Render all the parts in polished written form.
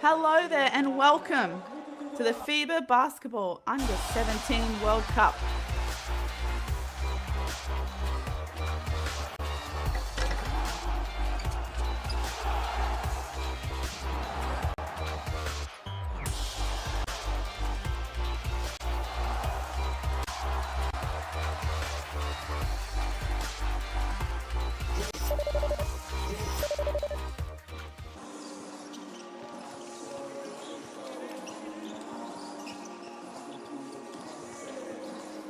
Hello there and welcome to the FIBA Basketball U17 World Cup.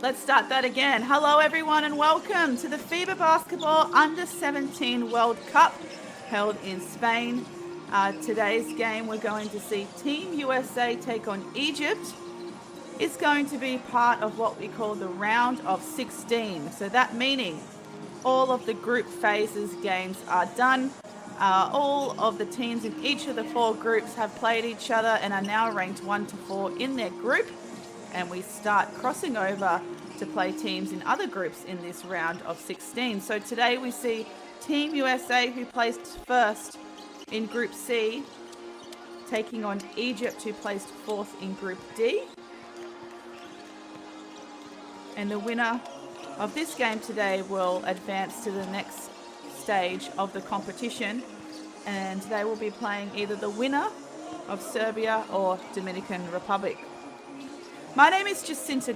Let's start that again. Hello everyone and welcome to the FIBA Basketball Under-17 World Cup held in Spain. Today's game we're going to see Team USA take on Egypt. It's going to be part of what we call the round of 16. So that meaning all of the group phases games are done. All of the teams in each of the four groups have played each other and are now ranked 1 to 4 in their group. And we start crossing over to play teams in other groups in this round of 16. So today we see Team USA, who placed first in Group C, taking on Egypt, who placed fourth in Group D. And the winner of this game today will advance to the next stage of the competition, and they will be playing either the winner of Serbia or Dominican Republic. My name is Jacinta.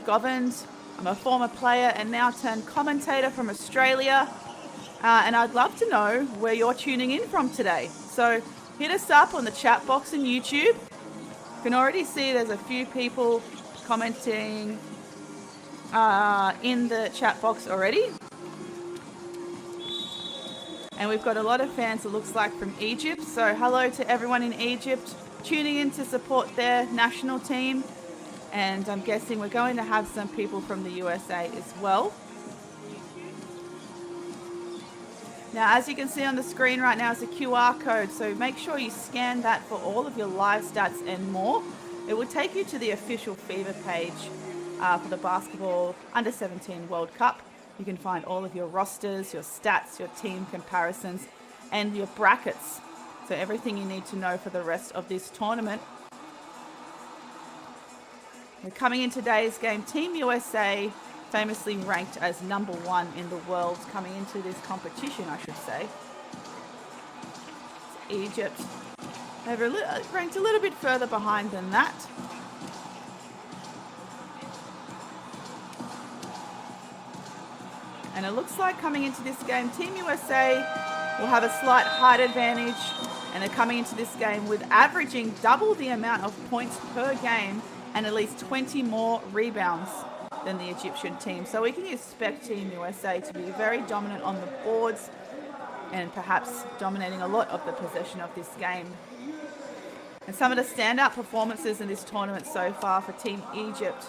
I'm a former player and now turned commentator from Australia, and I'd love to know where you're tuning in from today. So hit us up on the chat box on YouTube. You can already see there's a few people commenting in the chat box already. And we've got a lot of fans, it looks like, from Egypt. So hello to everyone in Egypt tuning in to support their national team. And I'm guessing we're going to have some people from the USA as well. Now, as you can see on the screen right now is a QR code, so make sure you scan that for all of your live stats and more. It will take you to the official FIBA page for the Basketball Under-17 World Cup. You can find all of your rosters, your stats, your team comparisons, and your brackets. So everything you need to know for the rest of this tournament. We're coming in today's game, Team USA, famously ranked as number 1 in the world coming into this competition, I should say. It's Egypt. They're ranked a little bit further behind than that. And it looks like coming into this game, Team USA will have a slight height advantage, and they're coming into this game with averaging double the amount of points per game and at least 20 more rebounds than the Egyptian team. So we can expect Team USA to be very dominant on the boards and perhaps dominating a lot of the possession of this game. And some of the standout performances in this tournament so far for Team Egypt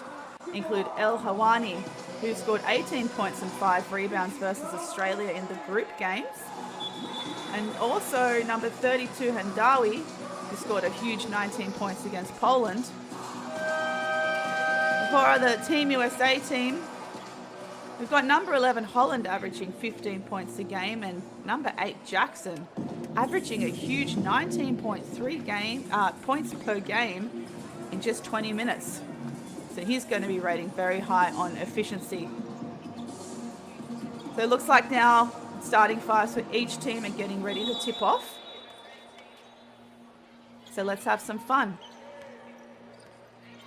include El Hawani, who scored 18 points and 5 rebounds versus Australia in the group games. And also number 32, Handawi, who scored a huge 19 points against Poland. For the Team USA team, we've got number 11, Holland, averaging 15 points a game, and number 8, Jackson, averaging a huge 19.3 points per game in just 20 minutes. So he's going to be rating very high on efficiency. So it looks like now starting fives for each team and getting ready to tip off. So let's have some fun.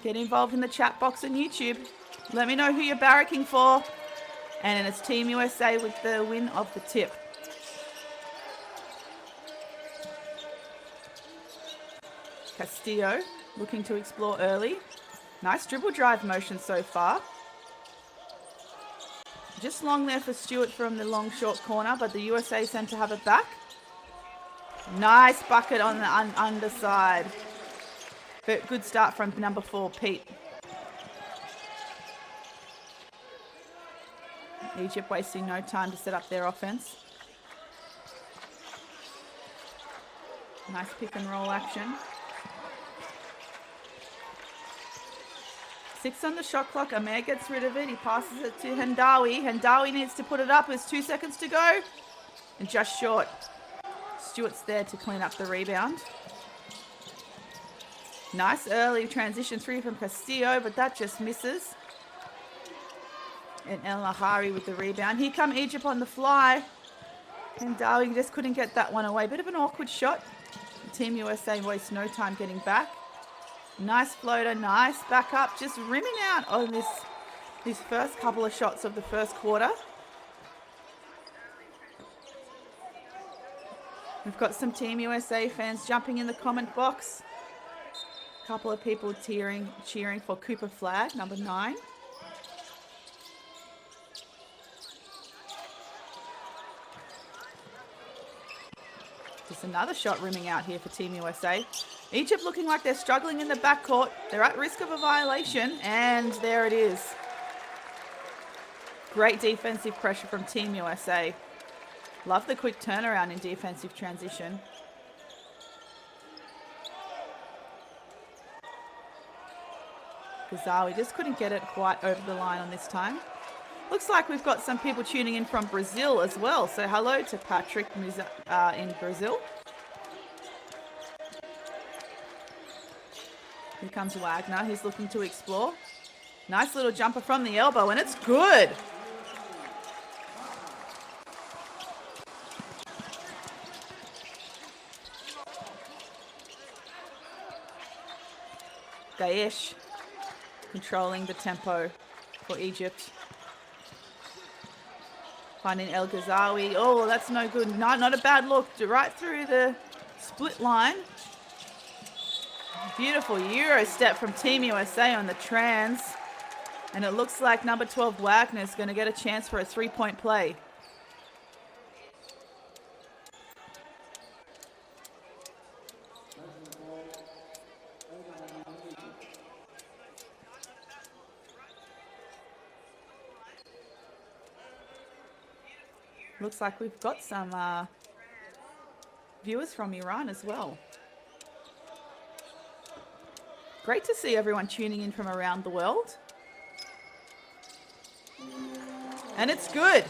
Get involved in the chat box on YouTube. Let me know who you're barracking for. And it's Team USA with the win of the tip. Castillo looking to explore early. Nice dribble drive motion so far. Just long there for Stewart from the long short corner, but the USA centre have it back. Nice bucket on the underside. But good start from number 4, Pete. Egypt wasting no time to set up their offense. Nice pick and roll action. 6 on the shot clock. Amir gets rid of it. He passes it to Handawi. Handawi needs to put it up. There's 2 seconds to go. And just short. Stewart's there to clean up the rebound. Nice early transition 3 from Castillo, but that just misses. And El Nahari with the rebound. Here come Egypt on the fly. And Darwin just couldn't get that one away. Bit of an awkward shot. Team USA wastes no time getting back. Nice floater, nice back up. Just rimming out on this first couple of shots of the first quarter. We've got some Team USA fans jumping in the comment box. A couple of people cheering for Cooper Flag, number 9. Just another shot rimming out here for Team USA. Egypt looking like they're struggling in the backcourt. They're at risk of a violation, and there it is. Great defensive pressure from Team USA. Love the quick turnaround in defensive transition. Gazawi just couldn't get it quite over the line on this time. Looks like we've got some people tuning in from Brazil as well. So hello to Patrick in Brazil. Here comes Wagner. He's looking to explore. Nice little jumper from the elbow, and it's good. Daesh controlling the tempo for Egypt. Finding El Ghazawi. Oh, that's no good. Not a bad look. Right through the split line. Beautiful Euro step from Team USA on the trans. And it looks like number 12 Wagner is going to get a chance for a 3-point play. Looks like we've got some viewers from Iran as well. Great to see everyone tuning in from around the world. And it's good.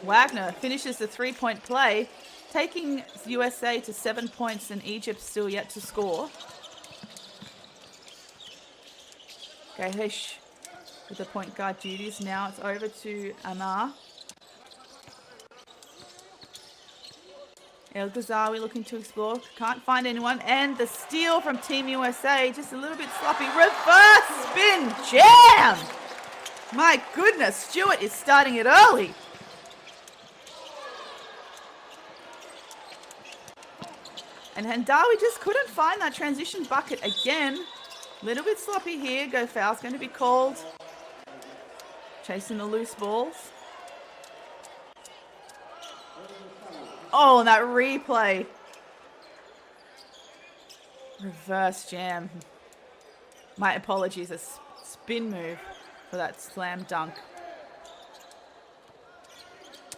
Wagner finishes the 3-point play, taking USA to 7 points, and Egypt still yet to score. Gahesh with the point guard duties. Now it's over to Amar. El Ghazawi looking to explore. Can't find anyone. And the steal from Team USA. Just a little bit sloppy. Reverse spin jam. My goodness. Stewart is starting it early. And Hendawi just couldn't find that transition bucket again. Little bit sloppy here. Go foul's going to be called. Chasing the loose balls. Oh, and that replay. Reverse jam. My apologies, a spin move for that slam dunk.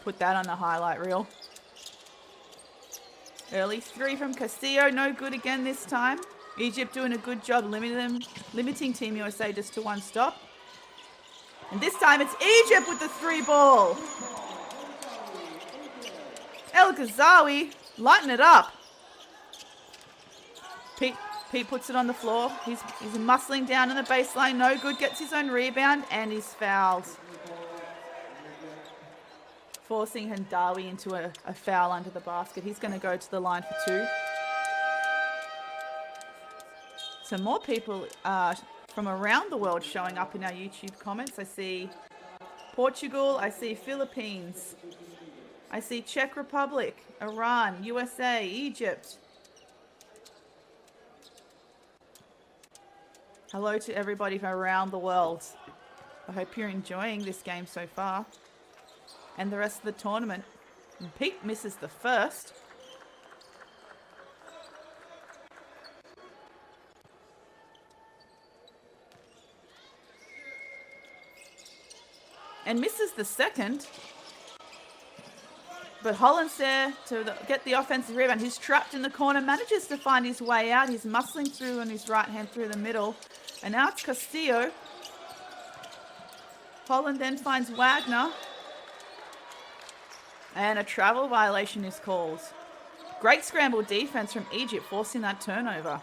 Put that on the highlight reel. Early 3 from Castillo, no good again this time. Egypt doing a good job limiting Team USA just to 1 stop. And this time it's Egypt with the 3 ball. El Ghazawi, lighten it up. Pete puts it on the floor. He's muscling down in the baseline. No good. Gets his own rebound, and he's fouled. Forcing Hendawi into a foul under the basket. He's going to go to the line for 2. So more people from around the world showing up in our YouTube comments. I see Portugal. I see Philippines. I see Czech Republic, Iran, USA, Egypt. Hello to everybody from around the world. I hope you're enjoying this game so far. And the rest of the tournament. And Pete misses the first. And misses the second. But Holland's there to get the offensive rebound. He's trapped in the corner, manages to find his way out. He's muscling through on his right hand through the middle. And now it's Castillo. Holland then finds Wagner. And a travel violation is called. Great scramble defense from Egypt, forcing that turnover.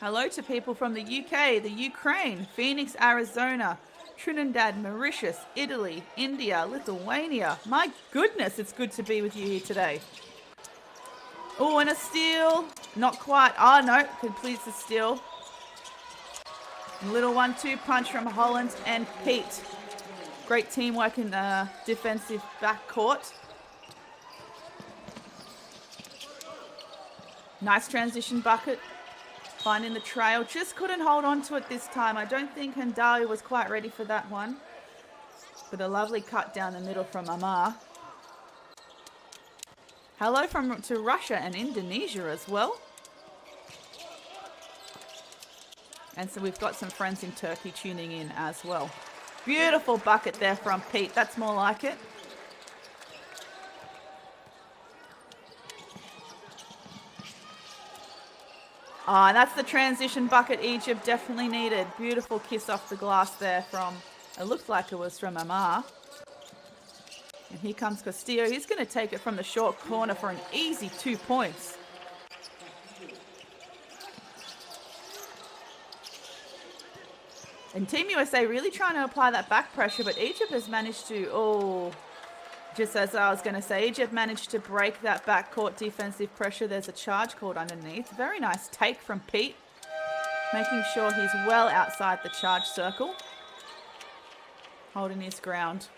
Hello to people from the UK, the Ukraine, Phoenix, Arizona, Trinidad, Mauritius, Italy, India, Lithuania. My goodness, it's good to be with you here today. Oh, and a steal. Not quite. Oh, no, completes the steal. Little 1-2 punch from Holland and Pete. Great teamwork in the defensive backcourt. Nice transition bucket. Finding the trail. Just couldn't hold on to it this time. I don't think Hendawi was quite ready for that one. But a lovely cut down the middle from Amar. Hello to Russia and Indonesia as well. And so we've got some friends in Turkey tuning in as well. Beautiful bucket there from Pete. That's more like it. Ah, and that's the transition bucket Egypt definitely needed. Beautiful kiss off the glass there from, it looked like it was from Amar. And here comes Castillo. He's going to take it from the short corner for an easy 2 points. And Team USA really trying to apply that back pressure, but Egypt has managed to, just as I was going to say, Egypt managed to break that backcourt defensive pressure. There's a charge called underneath. Very nice take from Pete, making sure he's well outside the charge circle, holding his ground.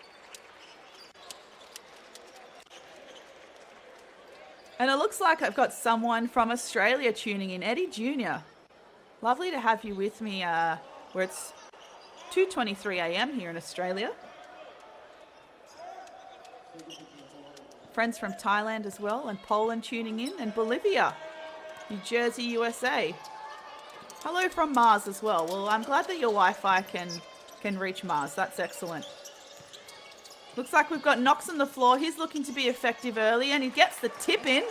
And it looks like I've got someone from Australia tuning in, Eddie Jr. Lovely to have you with me where it's 2:23 a.m. here in Australia. Friends from Thailand as well, and Poland tuning in, and Bolivia, New Jersey, USA. Hello from Mars as well. Well, I'm glad that your Wi-Fi can reach Mars. That's excellent. Looks like we've got Knox on the floor. He's looking to be effective early, and he gets the tip in.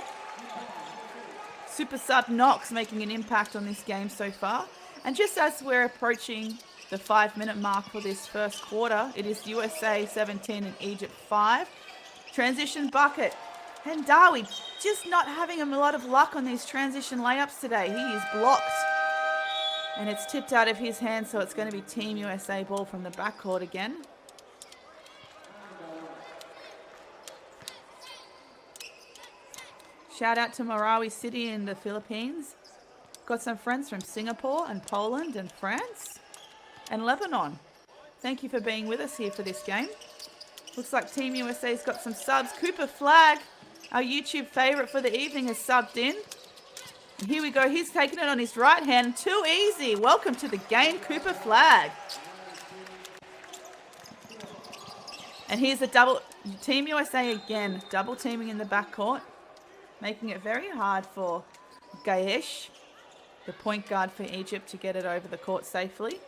Super sub Knox making an impact on this game so far. And just as we're approaching the 5-minute mark for this first quarter, it is USA 17 and Egypt 5. Transition bucket. Hendawi just not having a lot of luck on these transition layups today. He is blocked. And it's tipped out of his hand, so it's going to be Team USA ball from the backcourt again. Shout out to Marawi City in the Philippines. Got some friends from Singapore and Poland and France and Lebanon. Thank you for being with us here for this game. Looks like Team USA's got some subs. Cooper Flag, our YouTube favorite for the evening, has subbed in. And here we go. He's taking it on his right hand. Too easy. Welcome to the game, Cooper Flag. And here's a double. Team USA again, double teaming in the backcourt, making it very hard for Gaesh, the point guard for Egypt, to get it over the court safely.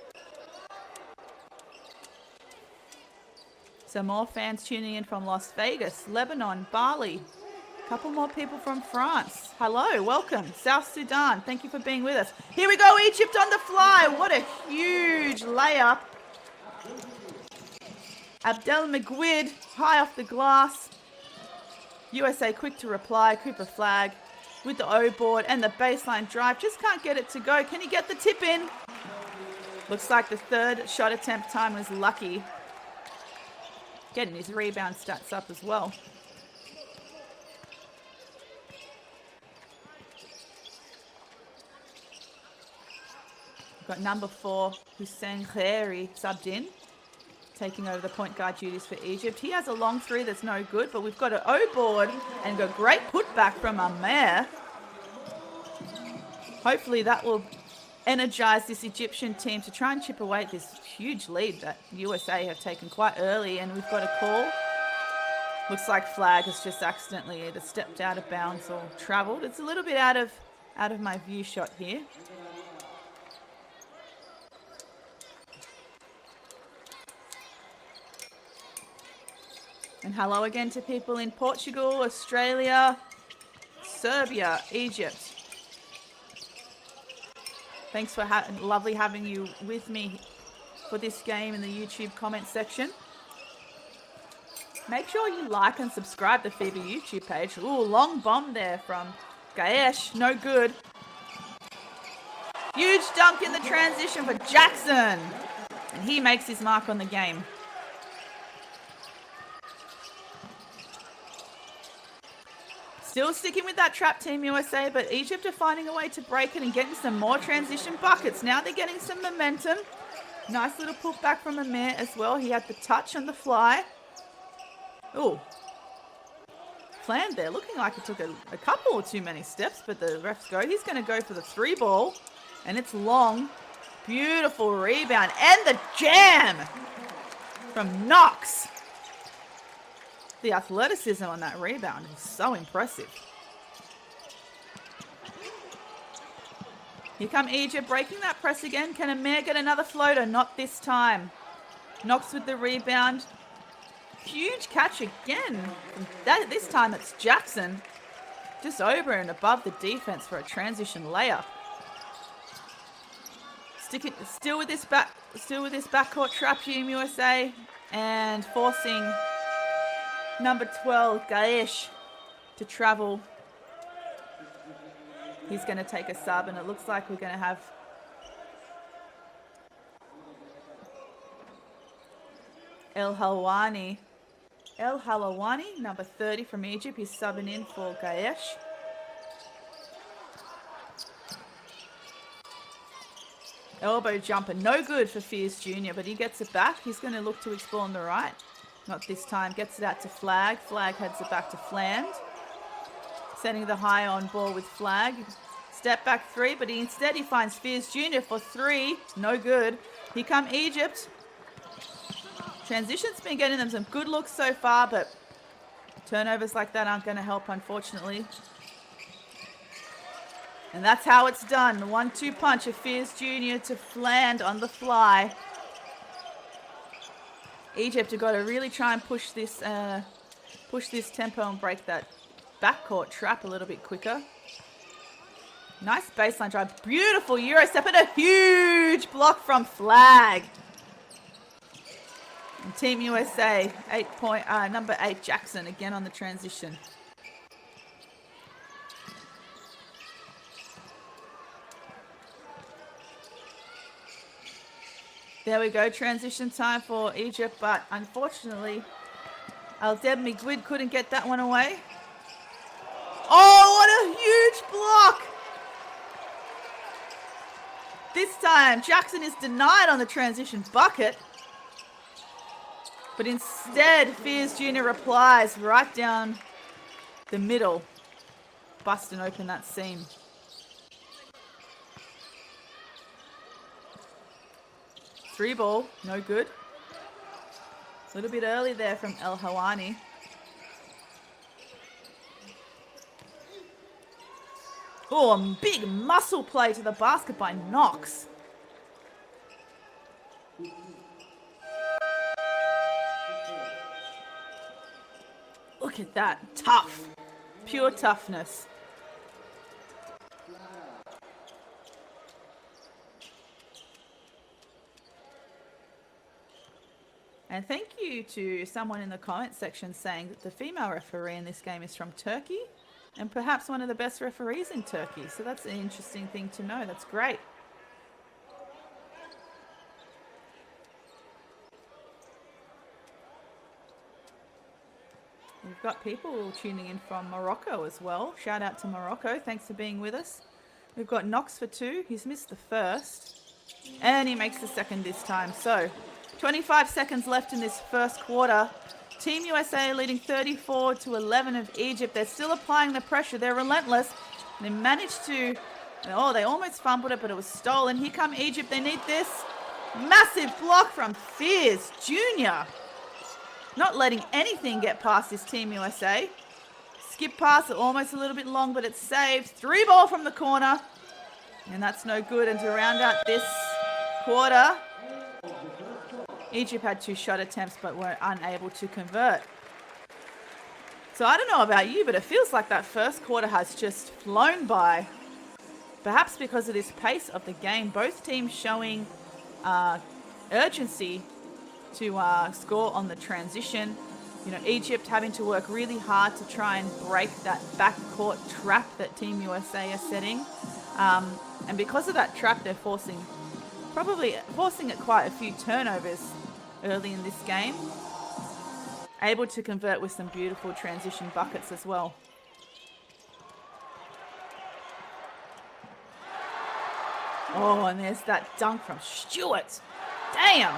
So more fans tuning in from Las Vegas, Lebanon, Bali. A couple more people from France. Hello, welcome. South Sudan, thank you for being with us. Here we go, Egypt on the fly. What a huge layup. Abdel Megwid, high off the glass. USA quick to reply. Cooper Flag with the O board and the baseline drive. Just can't get it to go. Can he get the tip in? Looks like the third shot attempt time was lucky. Getting his rebound stats up as well. We've got number 4, Hussein Khairi, subbed in, taking over the point guard duties for Egypt. He has a long three that's no good, but we've got an O board and a great putback from Amer. Hopefully that will energize this Egyptian team to try and chip away at this huge lead that USA have taken quite early. And we've got a call. Looks like Flag has just accidentally either stepped out of bounds or traveled. It's a little bit out of my view shot here. And hello again to people in Portugal, Australia, Serbia, Egypt. Thanks for lovely having you with me for this game in the YouTube comment section. Make sure you like and subscribe to the FIBA YouTube page. Ooh, long bomb there from Gaesh. No good. Huge dunk in the transition for Jackson. And he makes his mark on the game. Still sticking with that trap, Team USA, but Egypt are finding a way to break it and getting some more transition buckets. Now they're getting some momentum. Nice little putback from Amir as well. He had the touch on the fly. Oh, planned there. Looking like it took a couple or too many steps, but the refs go. He's going to go for the 3 ball, and it's long. Beautiful rebound, and the jam from Knox. The athleticism on that rebound is so impressive. Here come Egypt breaking that press again. Can Amir get another floater? Not this time. Knox with the rebound. Huge catch again. This time it's Jackson. Just over and above the defense for a transition layup. Still with this backcourt trap, Team USA, and forcing number 12, Gaesh, to travel. He's going to take a sub, and it looks like we're going to have El Halwani, number 30 from Egypt. He's subbing in for Gaesh. Elbow jumper, no good for Fears Jr., but he gets it back. He's going to look to explore on the right. Not this time. Gets it out to Flag. Flag heads it back to Fland. Setting the high on ball with Flag. Step back 3, but instead he finds Fears Jr. for 3. No good. Here come Egypt. Transition's been getting them some good looks so far, but turnovers like that aren't going to help, unfortunately. And that's how it's done. 1-2 punch of Fears Jr. to Fland on the fly. Egypt have got to really try and push this tempo and break that backcourt trap a little bit quicker. Nice baseline drive. Beautiful Euro step and a huge block from Flag. And Team USA, number 8 Jackson again on the transition. There we go, transition time for Egypt, but unfortunately, Aldeb Migwid couldn't get that one away. Oh, what a huge block! This time, Jackson is denied on the transition bucket, but instead, Fears Jr. replies right down the middle, busting open that seam. Three ball, no good. A little bit early there from El Hawani. Oh, a big muscle play to the basket by Knox. Look at that, tough, pure toughness. And thank you to someone in the comment section saying that the female referee in this game is from Turkey and perhaps one of the best referees in Turkey. So that's an interesting thing to know. That's great. We've got people tuning in from Morocco as well. Shout out to Morocco. Thanks for being with us. We've got Knox for 2. He's missed the first. And he makes the second this time. So 25 seconds left in this first quarter. Team USA leading 34-11 of Egypt. They're still applying the pressure. They're relentless. They managed to... Oh, they almost fumbled it, but it was stolen. Here come Egypt. They need this. Massive block from Fears Jr. Not letting anything get past this Team USA. Skip pass, almost a little bit long, but it's saved. 3 ball from the corner. And that's no good. And to round out this quarter... Egypt had 2 shot attempts but were unable to convert. So I don't know about you, but it feels like that first quarter has just flown by. Perhaps because of this pace of the game. Both teams showing urgency to score on the transition. You know, Egypt having to work really hard to try and break that backcourt trap that Team USA are setting. And because of that trap, they're probably forcing it quite a few turnovers early in this game. Able to convert with some beautiful transition buckets as well. Oh, and there's that dunk from Stewart. Damn.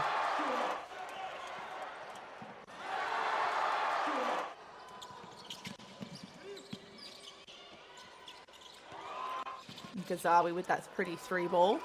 Gazawi with that pretty 3-ball.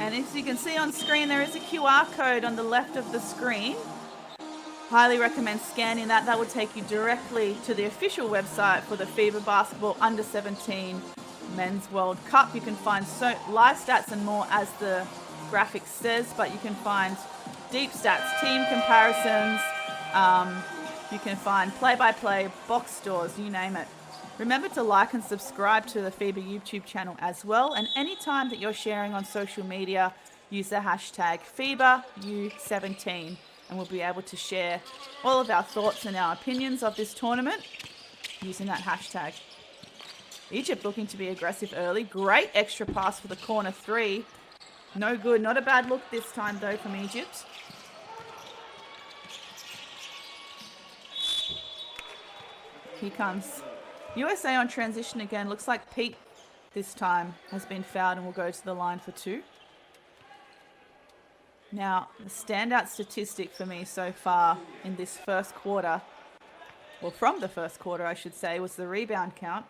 And as you can see on screen, there is a QR code on the left of the screen. Highly recommend scanning that. That will take you directly to the official website for the FIBA Basketball Under-17 Men's World Cup. You can find live stats and more, as the graphic says, but you can find deep stats, team comparisons, you can find play-by-play, box scores, you name it. Remember to like and subscribe to the FIBA YouTube channel as well. And anytime that you're sharing on social media, use the hashtag FIBA U17, and we'll be able to share all of our thoughts and our opinions of this tournament using that hashtag. Egypt looking to be aggressive early. Great extra pass for the corner 3. No good. Not a bad look this time though from Egypt. Here comes USA on transition again. Looks like Pete this time has been fouled and will go to the line for 2. Now, the standout statistic for me so far in this first quarter, well, from the first quarter, I should say, was the rebound count.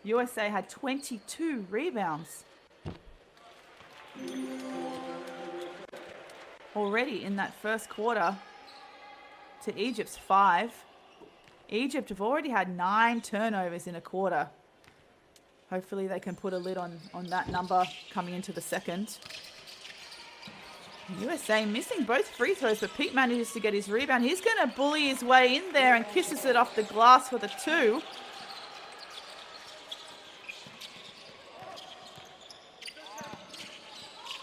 USA had 22 rebounds already in that first quarter to Egypt's 5. Egypt have already had 9 turnovers in a quarter. Hopefully they can put a lid on that number coming into the second. USA missing both free throws, but Pete manages to get his rebound. He's going to bully his way in there and kisses it off the glass for the 2.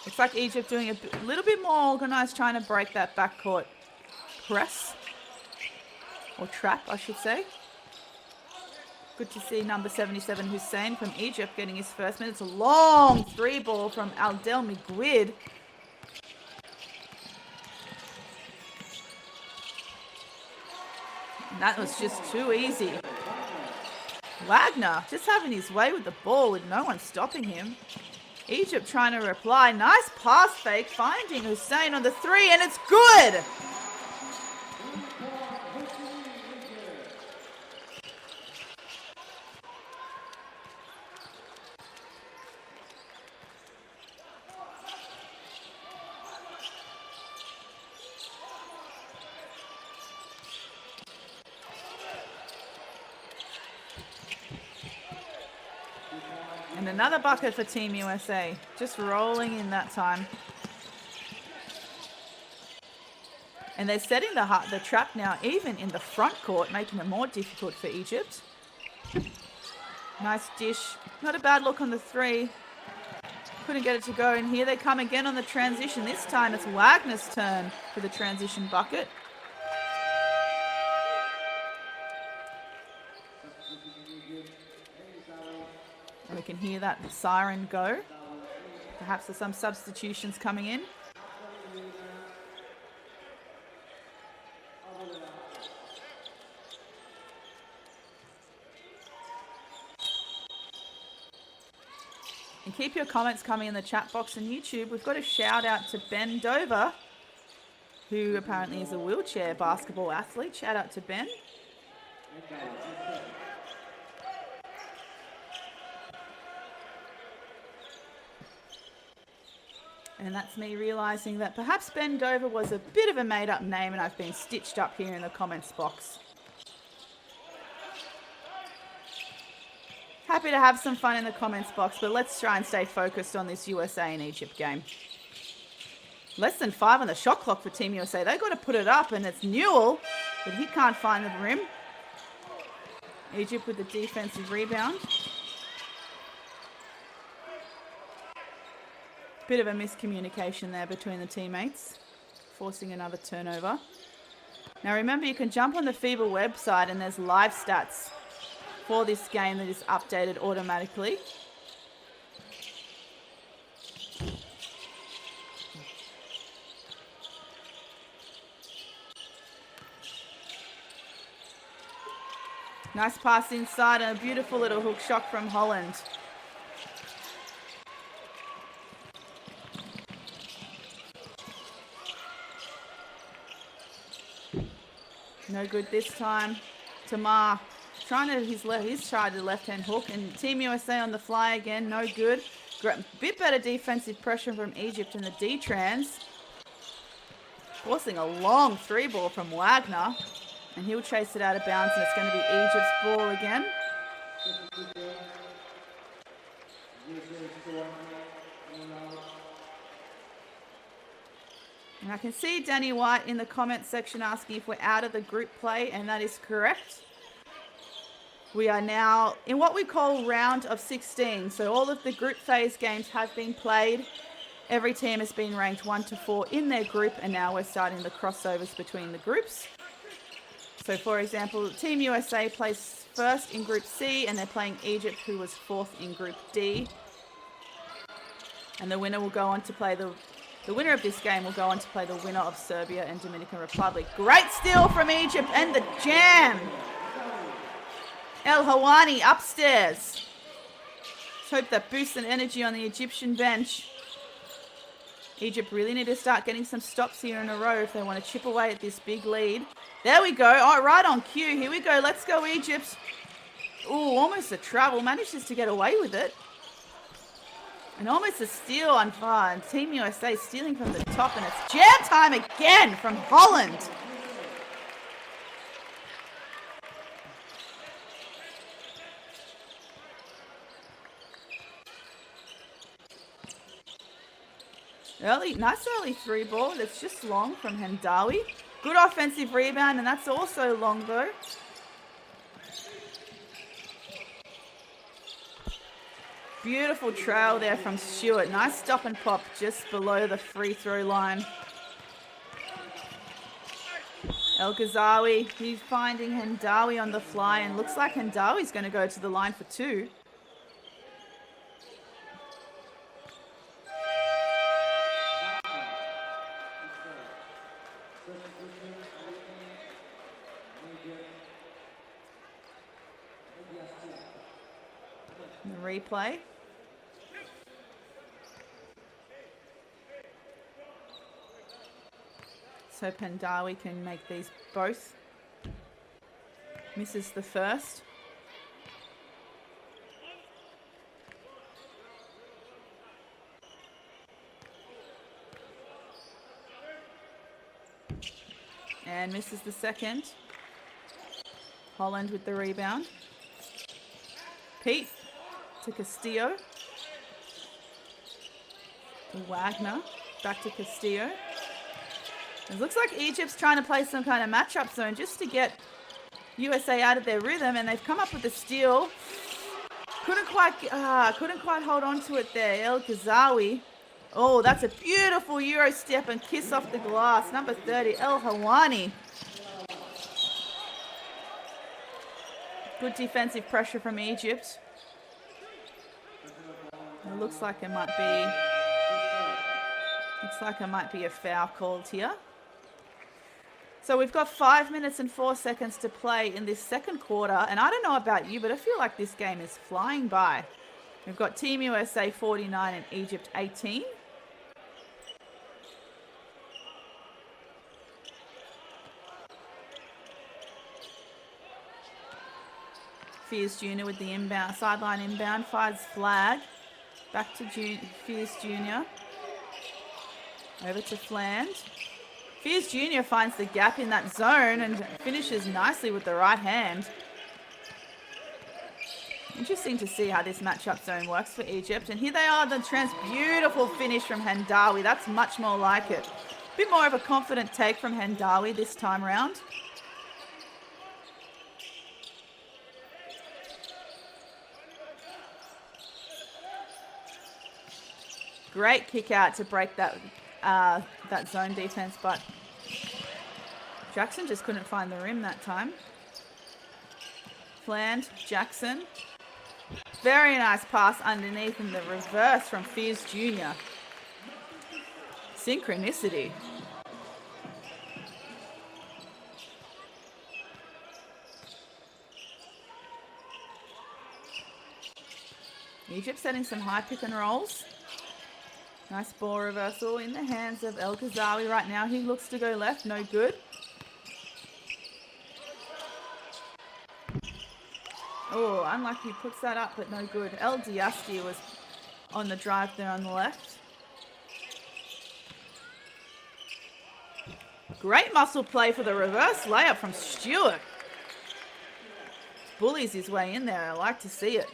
Looks like Egypt doing a little bit more organized, trying to break that backcourt press. Or trap, I should say. Good to see number 77 Hussein from Egypt getting his first minute. It's a long 3-ball from Aldel Miguid. And that was just too easy. Wagner just having his way with the ball with no one stopping him. Egypt trying to reply. Nice pass fake, finding Hussein on the 3, and it's good! And another bucket for Team USA. Just rolling in that time. And they're setting the trap now even in the front court, making it more difficult for Egypt. Nice dish. Not a bad look on the 3. Couldn't get it to go. And here they come again on the transition. This time it's Wagner's turn for the transition bucket. And we can hear that siren go. Perhaps there's some substitutions coming in. And keep your comments coming in the chat box on YouTube. We've got a shout out to Ben Dover, who apparently is a wheelchair basketball athlete. Shout out to Ben. And that's me realising that perhaps Ben Dover was a bit of a made-up name and I've been stitched up here in the comments box. Happy to have some fun in the comments box, but let's try and stay focused on this USA and Egypt game. Less than 5 on the shot clock for Team USA. They've got to put it up, and it's Newell, but he can't find the rim. Egypt with the defensive rebound. Bit of a miscommunication there between the teammates, forcing another turnover. Now remember, you can jump on the FIBA website and there's live stats for this game that is updated automatically. Nice pass inside and a beautiful little hook shot from Holland. No good this time. Tamar trying to he's tried the left-hand hook, and Team USA on the fly again. No good. Bit better defensive pressure from Egypt in the D-trans. Forcing a long 3-ball from Wagner, and he'll chase it out of bounds, and it's going to be Egypt's ball again. And I can see Danny White in the comments section asking if we're out of the group play, and that is correct. We are now in what we call round of 16. So all of the group phase games have been played. Every team has been ranked 1 to 4 in their group, and now we're starting the crossovers between the groups. So for example, Team USA plays first in Group C, and they're playing Egypt, who was 4th in Group D. And the winner will go on to play the winner of this game will go on to play the winner of Serbia and Dominican Republic. Great steal from Egypt, and the jam. El Hawani upstairs. Let's hope that boosts some energy on the Egyptian bench. Egypt really need to start getting some stops here in a row if they want to chip away at this big lead. There we go. Oh, right on cue. Here we go. Let's go, Egypt. Ooh, almost a travel. Manages to get away with it. And almost a steal on far. And Team USA stealing from the top. And it's jam time again from Holland. Nice early 3-ball. That's just long from Hendawi. Good offensive rebound, and that's also long though. Beautiful trail there from Stewart. Nice stop and pop just below the free throw line. El Ghazawi, he's finding Hendawi on the fly, and looks like Hendawi's going to go to the line for 2. The replay. So Hendawi can make these both. Misses the first. And misses the second. Holland with the rebound. Pete to Castillo. To Wagner. Back to Castillo. It looks like Egypt's trying to play some kind of matchup zone just to get USA out of their rhythm, and they've come up with a steal. Couldn't quite hold on to it there. El Ghazawi. Oh, that's a beautiful Euro step and kiss off the glass. Number 30, El Hawani. Good defensive pressure from Egypt. It looks like it might be a foul called here. So we've got 5 minutes and 4 seconds to play in this second quarter. And I don't know about you, but I feel like this game is flying by. We've got Team USA 49 and Egypt 18. Fierce Jr. with the inbound, sideline inbound, fires flag. Back to Fierce Jr. Over to Fland. Fears Jr. finds the gap in that zone and finishes nicely with the right hand. Interesting to see how this matchup zone works for Egypt. And here they are, the trans. Beautiful finish from Hendawi. That's much more like it. A bit more of a confident take from Hendawi this time round. Great kick out to break that that zone defense, but Jackson just couldn't find the rim that time. Fland, Jackson. Very nice pass underneath in the reverse from Fears Jr. Synchronicity. Egypt setting some high pick and rolls. Nice ball reversal in the hands of El Ghazawi right now. He looks to go left, no good. Oh, unlucky, he puts that up, but no good. El Diasti was on the drive there on the left. Great muscle play for the reverse layup from Stewart. Bullies his way in there. I like to see it.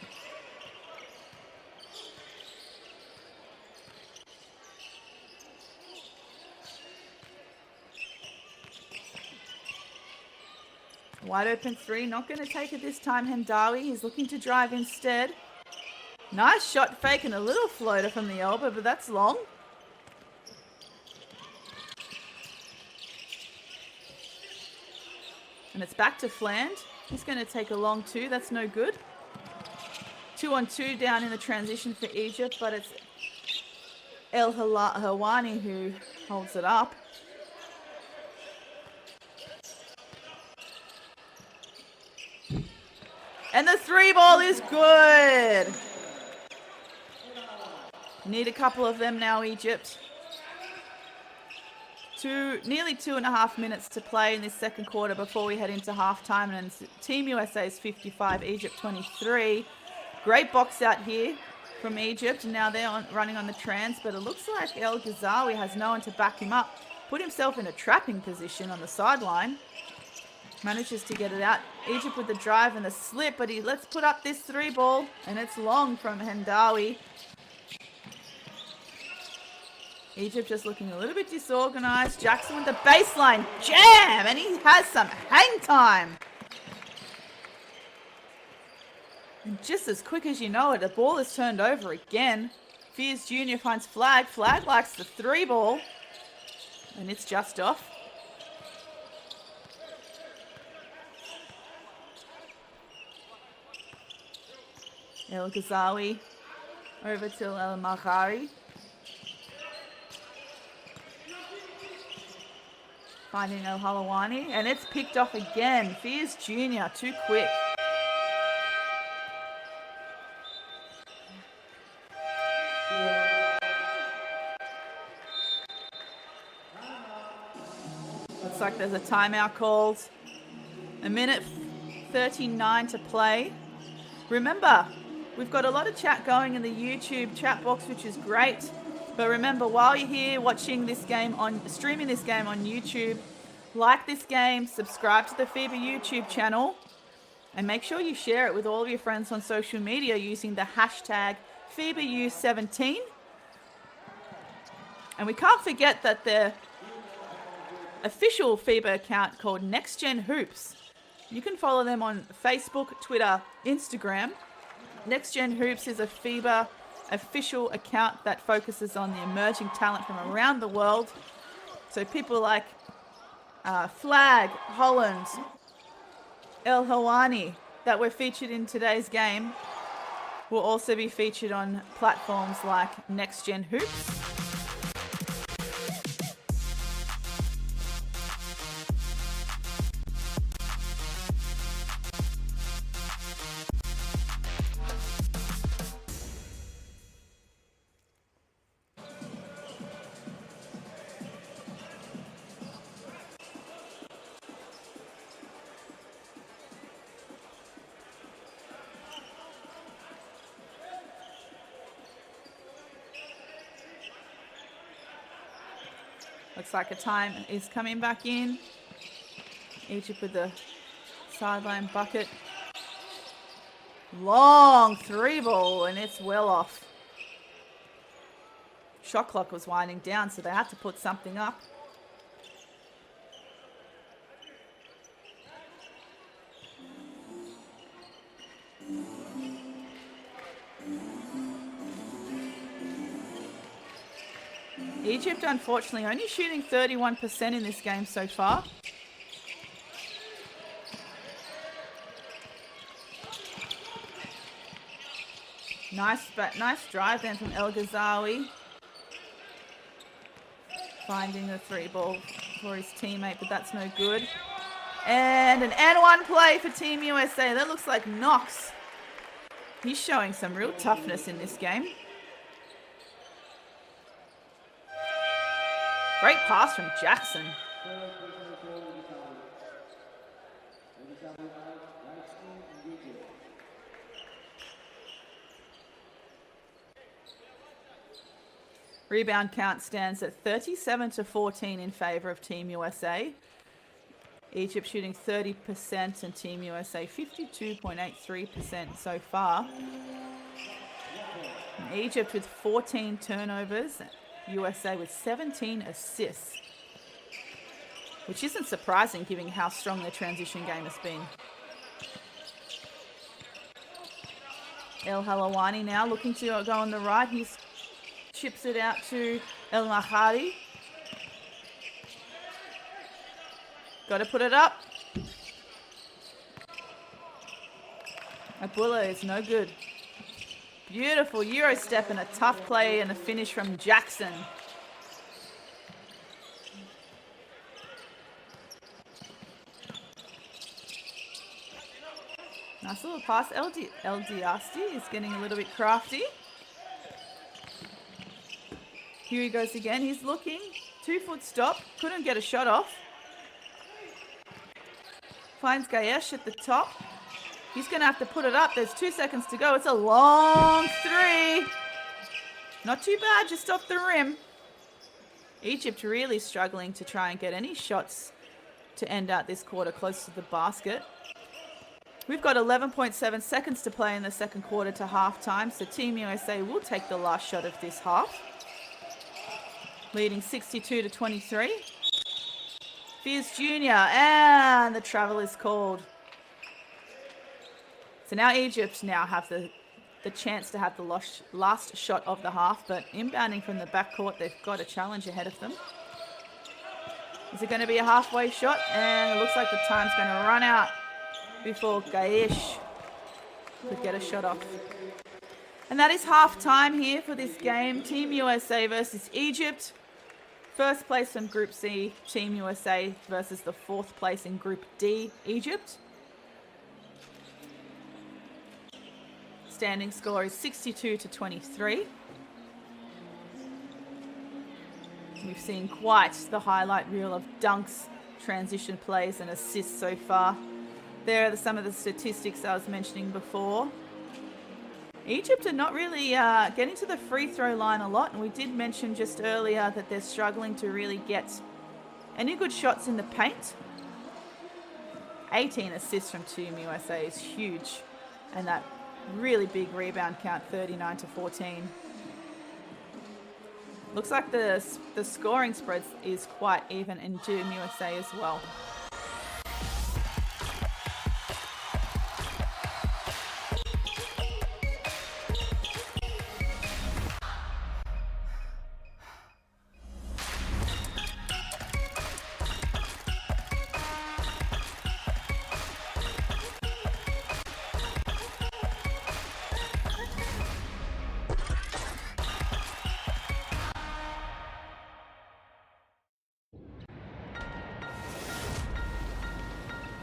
Wide open three, not going to take it this time, Hendawi. He's looking to drive instead. Nice shot fake and a little floater from the elbow, but that's long. And it's back to Fland. He's going to take a long two, that's no good. 2-on-2 down in the transition for Egypt, but it's El Hawani who holds it up. And the three ball is good. Need a couple of them now, Egypt. Nearly 2.5 minutes to play in this second quarter before we head into halftime. And Team USA's 55, Egypt 23. Great box out here from Egypt. And now they're running on the trans, but it looks like El Ghazawi has no one to back him up. Put himself in a trapping position on the sideline. Manages to get it out. Egypt with the drive and the slip, but let's put up this three ball, and it's long from Hendawi. Egypt just looking a little bit disorganized. Jackson with the baseline jam, and he has some hang time. And just as quick as you know it, the ball is turned over again. Fears Jr. finds Flag. Flag likes the three ball, and it's just off. El Ghazawi over to El Maghari. Finding El Halawani, and it's picked off again. Fears Jr. too quick. Looks like there's a timeout called. 1:39 to play. Remember, we've got a lot of chat going in the YouTube chat box, which is great. But remember, while you're here watching this game streaming this game on YouTube, like this game, subscribe to the FIBA YouTube channel, and make sure you share it with all of your friends on social media using the hashtag FIBA U17. And we can't forget that the official FIBA account called Next Gen Hoops. You can follow them on Facebook, Twitter, Instagram. Next Gen Hoops is a FIBA official account that focuses on the emerging talent from around the world. So people like Flag, Holland, El Hawani that were featured in today's game will also be featured on platforms like Next Gen Hoops. Looks like a time is coming back in. Egypt with the sideline bucket. Long 3-ball, and it's well off. Shot clock was winding down, so they had to put something up. Egypt, unfortunately, only shooting 31% in this game so far. Nice drive then from El Ghazawi. Finding the 3-ball for his teammate, but that's no good. And an N1 play for Team USA. That looks like Knox. He's showing some real toughness in this game. Great pass from Jackson. Rebound count stands at 37-14 in favor of Team USA. Egypt shooting 30% and Team USA 52.83% so far. And Egypt with 14 turnovers, USA with 17 assists, which isn't surprising given how strong their transition game has been. El Halawani now looking to go on the right. He chips it out to El Mahadi. Got to put it up. Abdullah is no good. Beautiful Euro step and a tough play and a finish from Jackson. Nice little pass. El Diasti is getting a little bit crafty. Here he goes again. He's looking. 2-foot stop. Couldn't get a shot off. Finds Gayesh at the top. He's going to have to put it up. There's 2 seconds to go. It's a long 3. Not too bad, just off the rim. Egypt really struggling to try and get any shots to end out this quarter close to the basket. We've got 11.7 seconds to play in the second quarter to halftime, so Team USA will take the last shot of this half. Leading 62-23. Fierce Jr. and the travel is called. So now Egypt have the chance to have the last shot of the half, but inbounding from the backcourt, they've got a challenge ahead of them. Is it going to be a halfway shot? And it looks like the time's going to run out before Gayesh could get a shot off. And that is half time here for this game. Team USA versus Egypt. First place in Group C, Team USA versus the 4th place in Group D, Egypt. Standing score is 62-23. We've seen quite the highlight reel of dunks, transition plays and assists so far. There are some of the statistics I was mentioning before. Egypt are not really getting to the free throw line a lot, and we did mention just earlier that they're struggling to really get any good shots in the paint. 18 assists from Team USA is huge, and that really big rebound count, 39-14. Looks like the scoring spread is quite even in Team USA as well.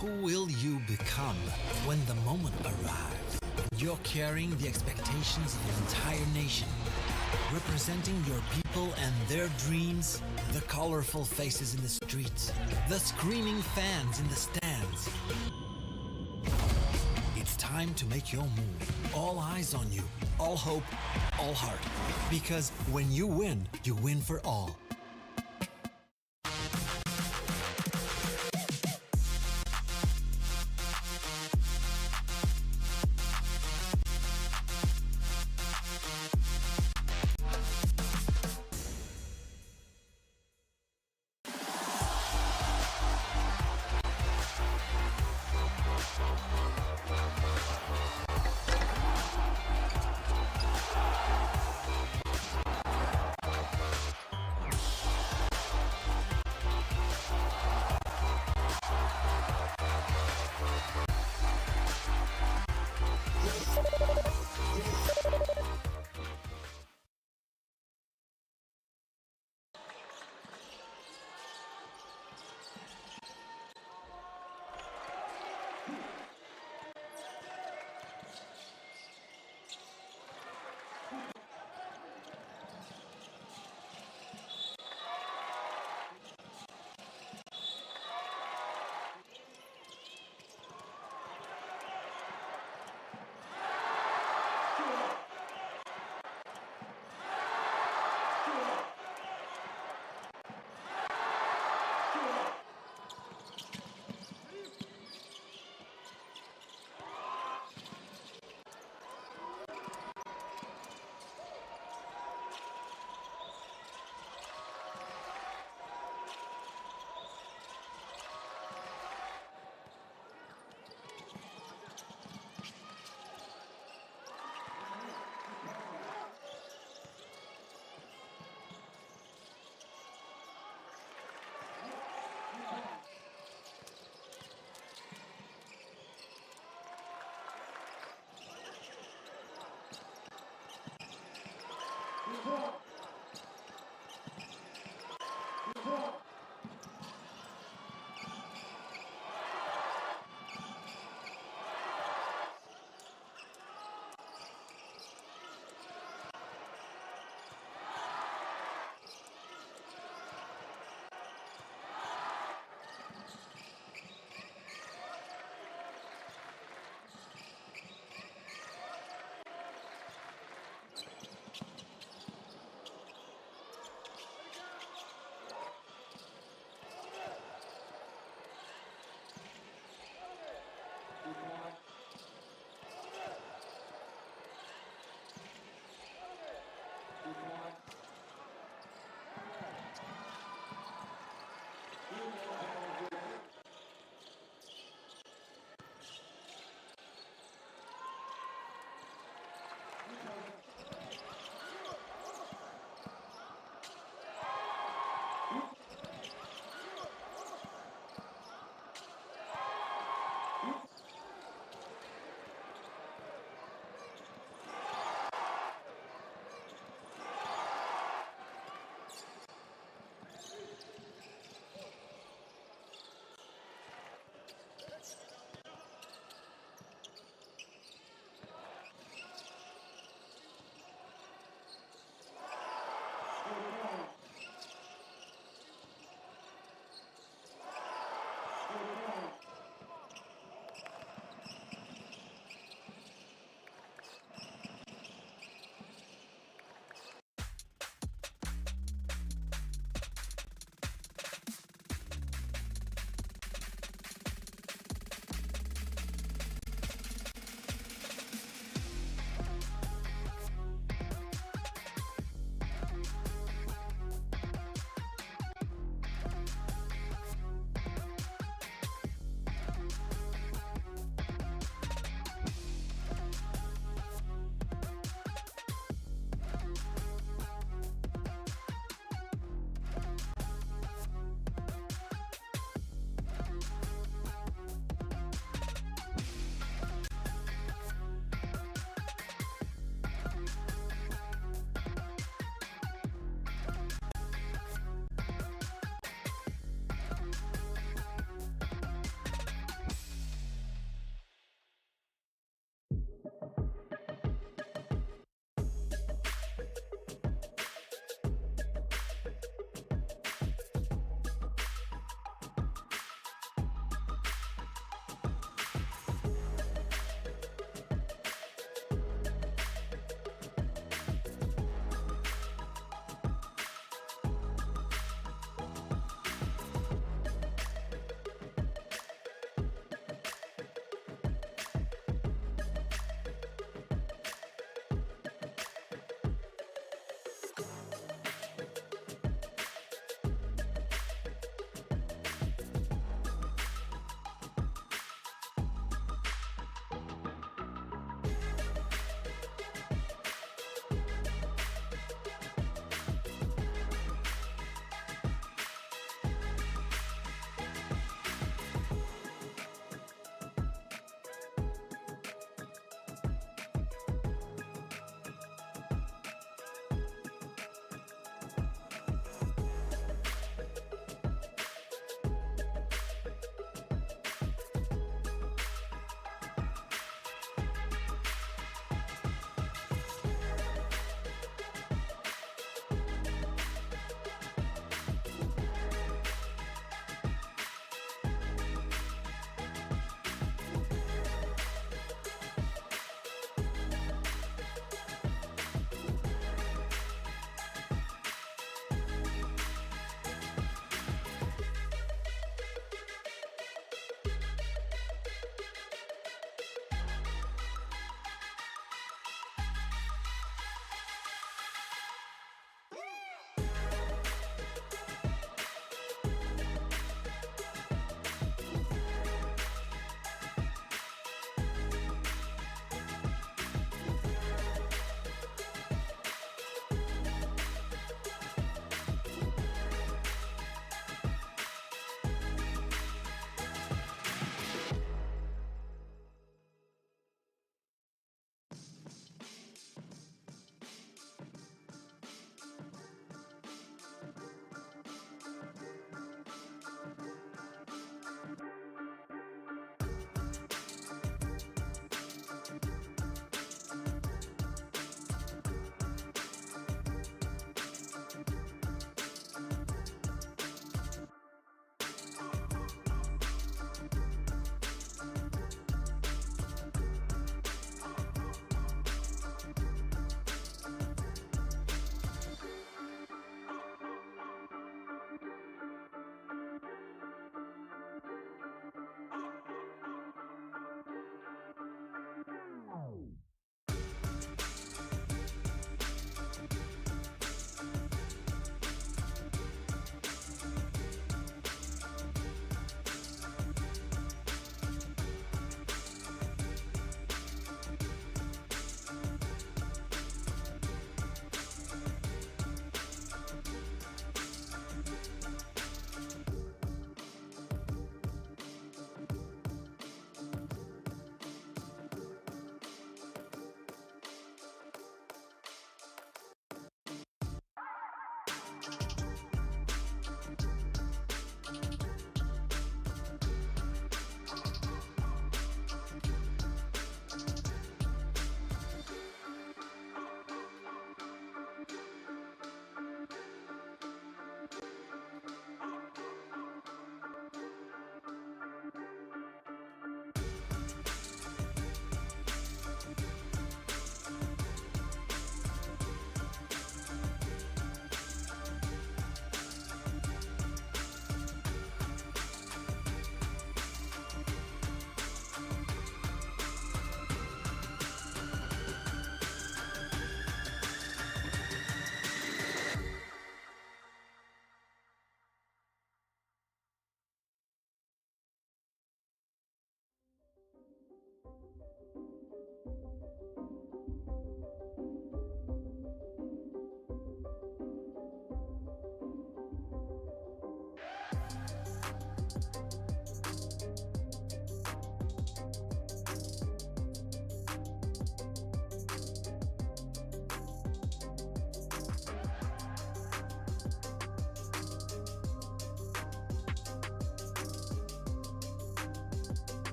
Who will you become when the moment arrives? You're carrying the expectations of an entire nation, representing your people and their dreams, the colorful faces in the streets, the screaming fans in the stands. It's time to make your move. All eyes on you, all hope, all heart. Because when you win for all.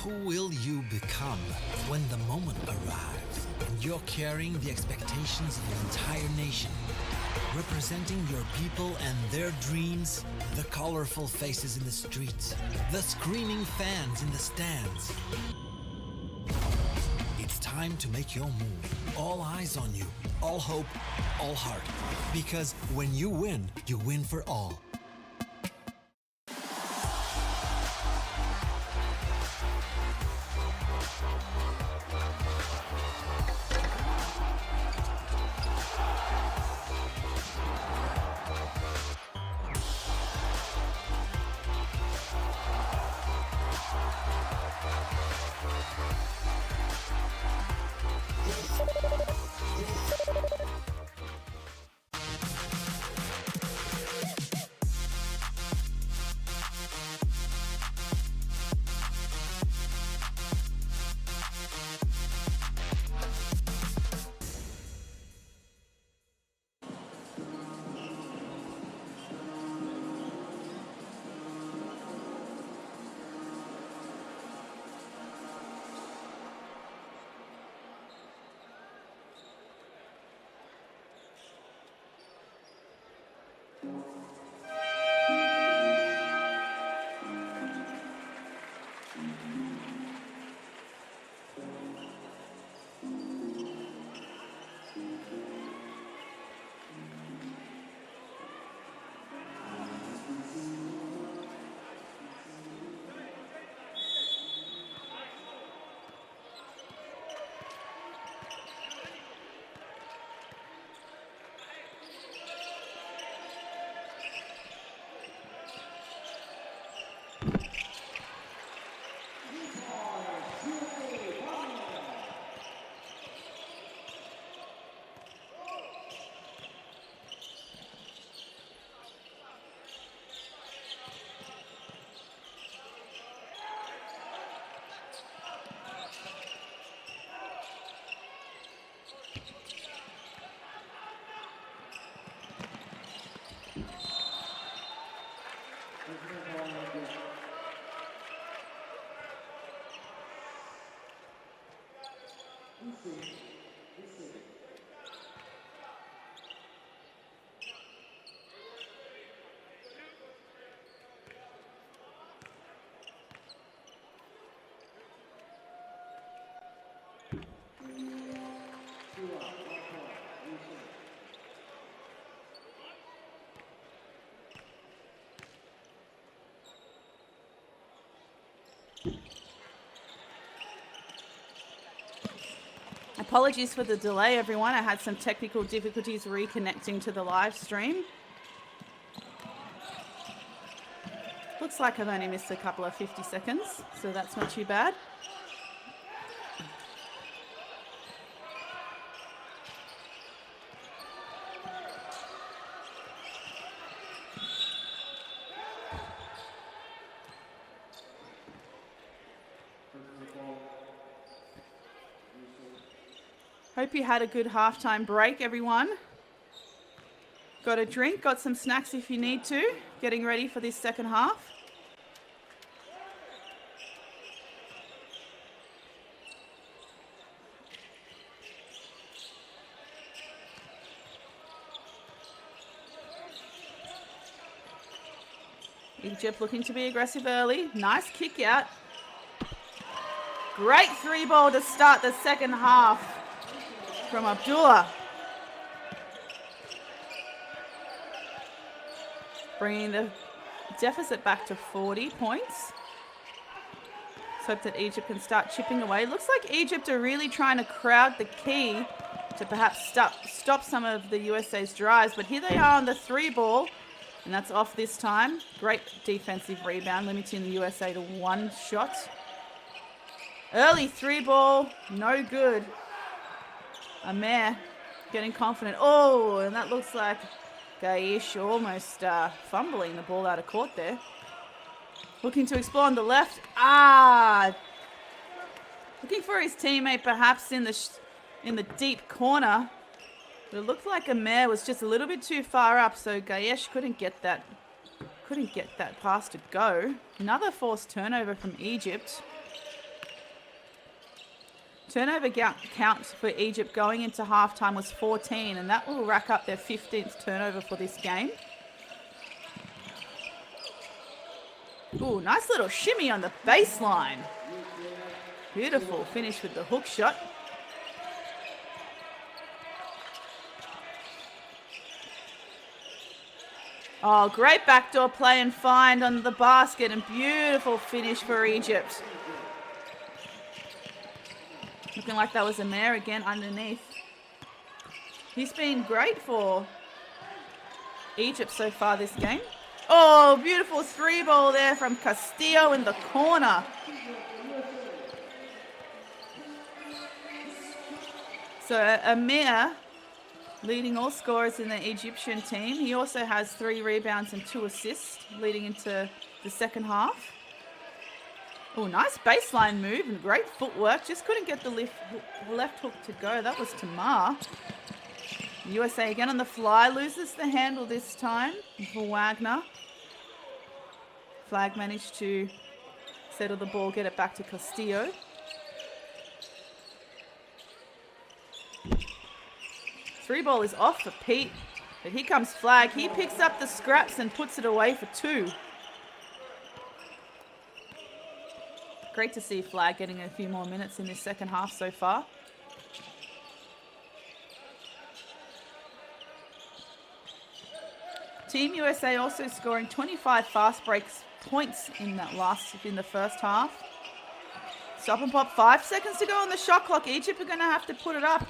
Who will you become when the moment arrives and you're carrying the expectations of an entire nation, representing your people and their dreams? The colorful faces in the streets, the screaming fans in the stands. It's time to make your move. All eyes on you, all hope, all heart. Because when you win for all. Apologies for the delay, everyone. I had some technical difficulties reconnecting to the live stream. Looks like I've only missed a couple of 50 seconds, so that's not too bad. Hope you had a good halftime break, everyone. Got a drink, got some snacks if you need to. Getting ready for this second half. Egypt looking to be aggressive early. Nice kick out. Great three ball to start the second half from Abdullah. Bringing the deficit back to 40 points. Let's hope that Egypt can start chipping away. Looks like Egypt are really trying to crowd the key to perhaps stop some of the USA's drives. But here they are on the three ball. And that's off this time. Great defensive rebound, limiting the USA to one shot. Early three ball, no good. Amer getting confident. Oh, and that looks like Gaish almost fumbling the ball out of court there. Looking to explore on the left. Looking for his teammate perhaps in the deep corner. But it looked like Amer was just a little bit too far up, so Gaish couldn't get that pass to go. Another forced turnover from Egypt. Turnover count for Egypt going into halftime was 14, and that will rack up their 15th turnover for this game. Ooh, nice little shimmy on the baseline. Beautiful finish with the hook shot. Oh, great backdoor play and find on the basket, and beautiful finish for Egypt. Looking like that was Amir again underneath. He's been great for Egypt so far this game. Oh, beautiful three ball there from Castillo in the corner. So Amir leading all scorers in the Egyptian team. He also has 3 rebounds and 2 assists leading into the second half. Oh, nice baseline move and great footwork. Just couldn't get the left hook to go. That was Tamar. USA again on the fly. Loses the handle this time for Wagner. Flag managed to settle the ball, get it back to Castillo. Three ball is off for Pete, but here comes Flag. He picks up the scraps and puts it away for 2. Great to see Flag getting a few more minutes in this second half so far. Team USA also scoring 25 fast breaks points in the first half. Stop and pop, 5 seconds to go on the shot clock. Egypt are going to have to put it up.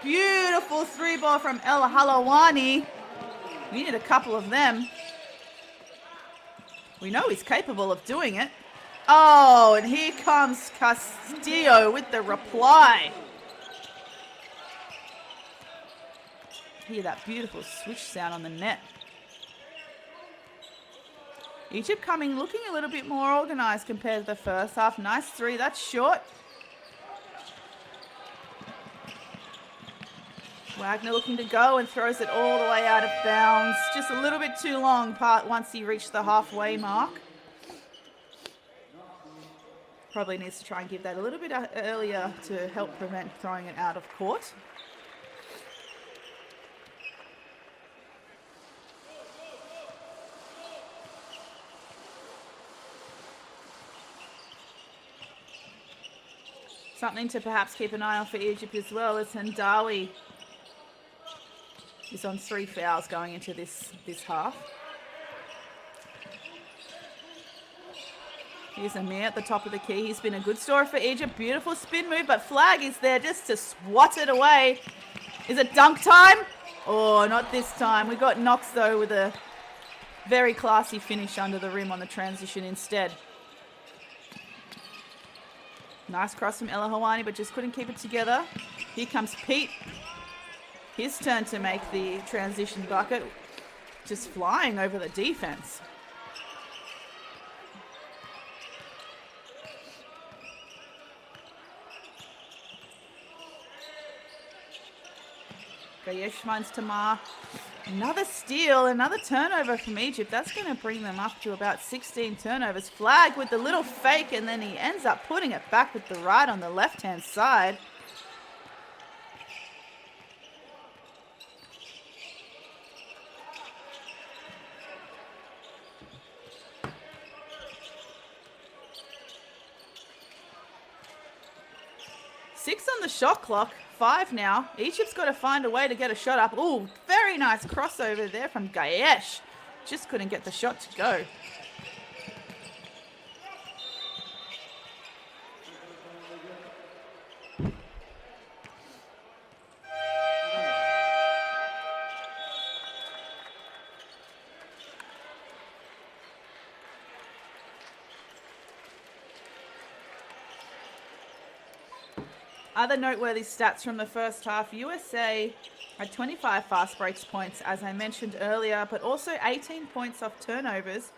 Beautiful three ball from El Halawani. We need a couple of them. We know he's capable of doing it. Oh, and here comes Castillo with the reply. Hear that beautiful switch sound on the net. Egypt looking a little bit more organized compared to the first half. Nice three, that's short. Wagner looking to go and throws it all the way out of bounds. Just a little bit too long once he reached the halfway mark. Probably needs to try and give that a little bit earlier to help prevent throwing it out of court. Something to perhaps keep an eye on for Egypt as well is Hendawi is on 3 fouls going into this half. Here's Amir at the top of the key. He's been a good story for Egypt. Beautiful spin move, but Flag is there just to swat it away. Is it dunk time? Oh, not this time. We got Knox, though, with a very classy finish under the rim on the transition instead. Nice cross from El Hawani, but just couldn't keep it together. Here comes Pete. His turn to make the transition bucket. Just flying over the defense. Gayesh finds Tamar. Another steal, another turnover from Egypt. That's going to bring them up to about 16 turnovers. Flag with the little fake, and then he ends up putting it back with the right on the left-hand side. Six on the shot clock. 5 now. Egypt's got to find a way to get a shot up. Ooh, very nice crossover there from Gayesh. Just couldn't get the shot to go. Other noteworthy stats from the first half, USA had 25 fast breaks points, as I mentioned earlier, but also 18 points off turnovers.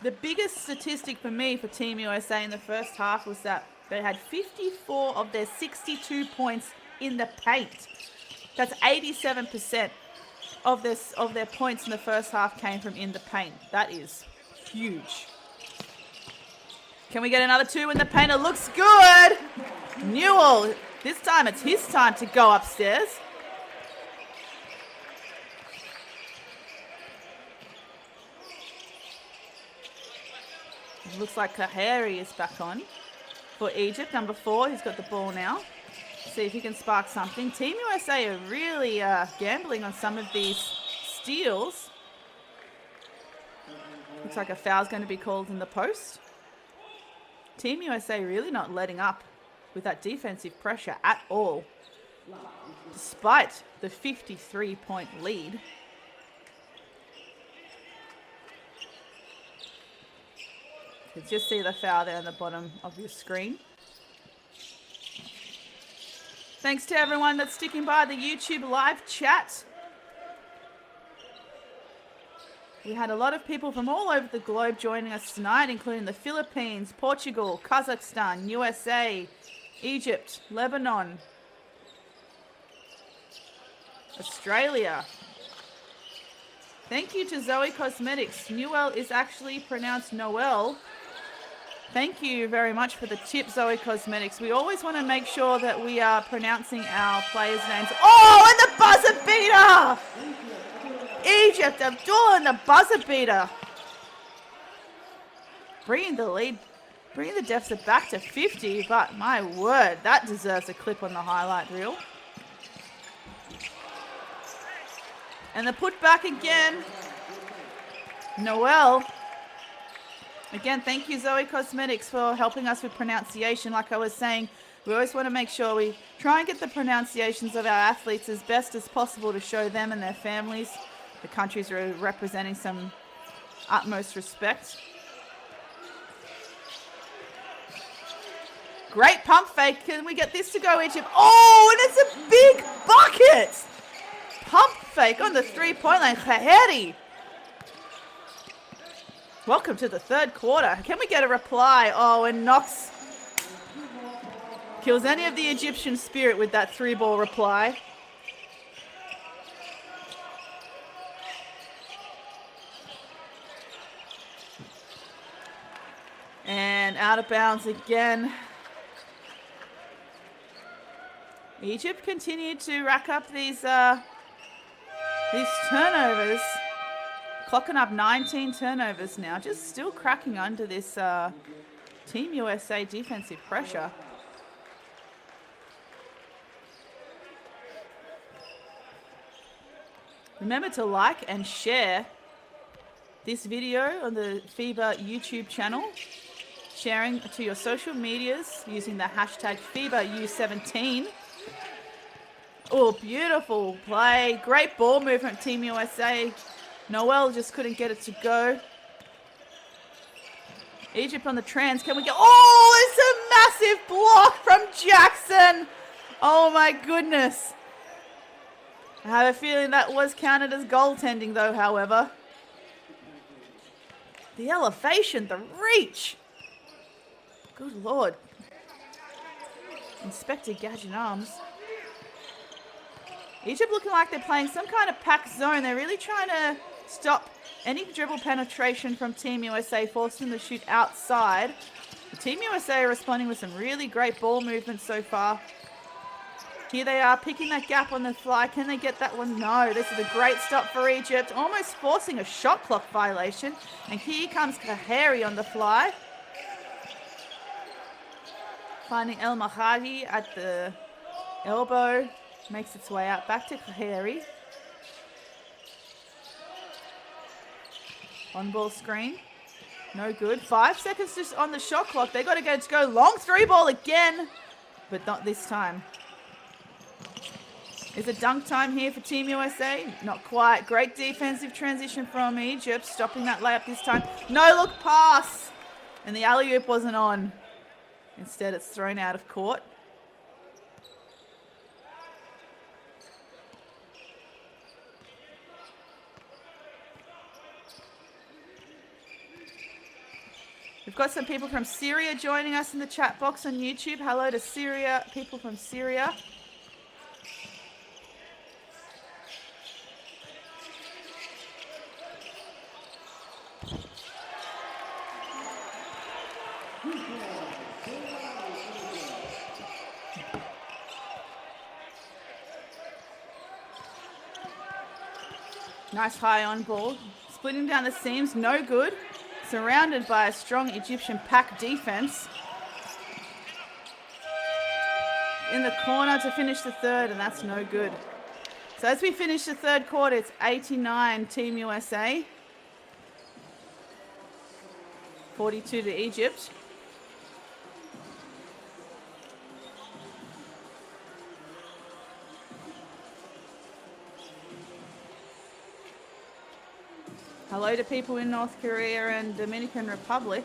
The biggest statistic for me for Team USA in the first half was that they had 54 of their 62 points in the paint. That's 87% of their points in the first half came from in the paint. That is huge. Can we get another 2 in the paint? It looks good. Newell, this time it's his time to go upstairs. It looks like Kaheri is back on for Egypt, number 4. He's got the ball now. See if he can spark something. Team USA are really gambling on some of these steals. Looks like a foul's going to be called in the post. Team USA really not letting up with that defensive pressure at all, despite the 53-point lead. You can just see the foul there on the bottom of your screen. Thanks to everyone that's sticking by the YouTube live chat. We had a lot of people from all over the globe joining us tonight, including the Philippines, Portugal, Kazakhstan, USA, Egypt, Lebanon, Australia. Thank you to Zoe Cosmetics. Newell is actually pronounced Noel. Thank you very much for the tip, Zoe Cosmetics. We always want to make sure that we are pronouncing our players' names. Oh, and the buzzer beater! Egypt, Abdullah and the buzzer beater. Bringing the lead, bringing the deficit back to 50, but my word, that deserves a clip on the highlight reel. And the putback again. Noel. Again, thank you, Zoe Cosmetics, for helping us with pronunciation. Like I was saying, we always want to make sure we try and get the pronunciations of our athletes as best as possible to show them and their families, the countries are representing, some utmost respect. Great pump fake. Can we get this to go, Egypt? Oh, and it's a big bucket. Pump fake on the three-point line. Khaheri. Welcome to the third quarter. Can we get a reply? Oh, and Knox kills any of the Egyptian spirit with that 3-ball reply. And out of bounds again. Egypt continued to rack up these turnovers. Clocking up 19 turnovers now. Just still cracking under this Team USA defensive pressure. Remember to like and share this video on the FIBA YouTube channel. Sharing to your social medias using the hashtag FIBA U17. Oh, beautiful play. Great ball movement, Team USA. Noel just couldn't get it to go. Egypt on the trans. Can we get... Oh, it's a massive block from Jackson. Oh, my goodness. I have a feeling that was counted as goaltending, though, however. The elevation, the reach. Good Lord. Inspector Gadget Arms. Egypt looking like they're playing some kind of pack zone. They're really trying to stop any dribble penetration from Team USA, forcing them to shoot outside. The Team USA are responding with some really great ball movement so far. Here they are picking that gap on the fly. Can they get that one? No. This is a great stop for Egypt, almost forcing a shot clock violation. And here comes Kaheri on the fly. Finding El Mahadi at the elbow. Makes its way out back to Kaheri. On ball screen. No good. 5 seconds just on the shot clock. They got to get it to go. Long 3-ball again. But not this time. Is it dunk time here for Team USA? Not quite. Great defensive transition from Egypt. Stopping that layup this time. No look pass. And the alley-oop wasn't on. Instead, it's thrown out of court. We've got some people from Syria joining us in the chat box on YouTube. Hello to Syria, people from Syria. Nice high on ball. Splitting down the seams, no good. Surrounded by a strong Egyptian pack defense. In the corner to finish the third, and that's no good. So as we finish the third quarter, it's 89 Team USA. 42 to Egypt. Hello to people in North Korea and Dominican Republic.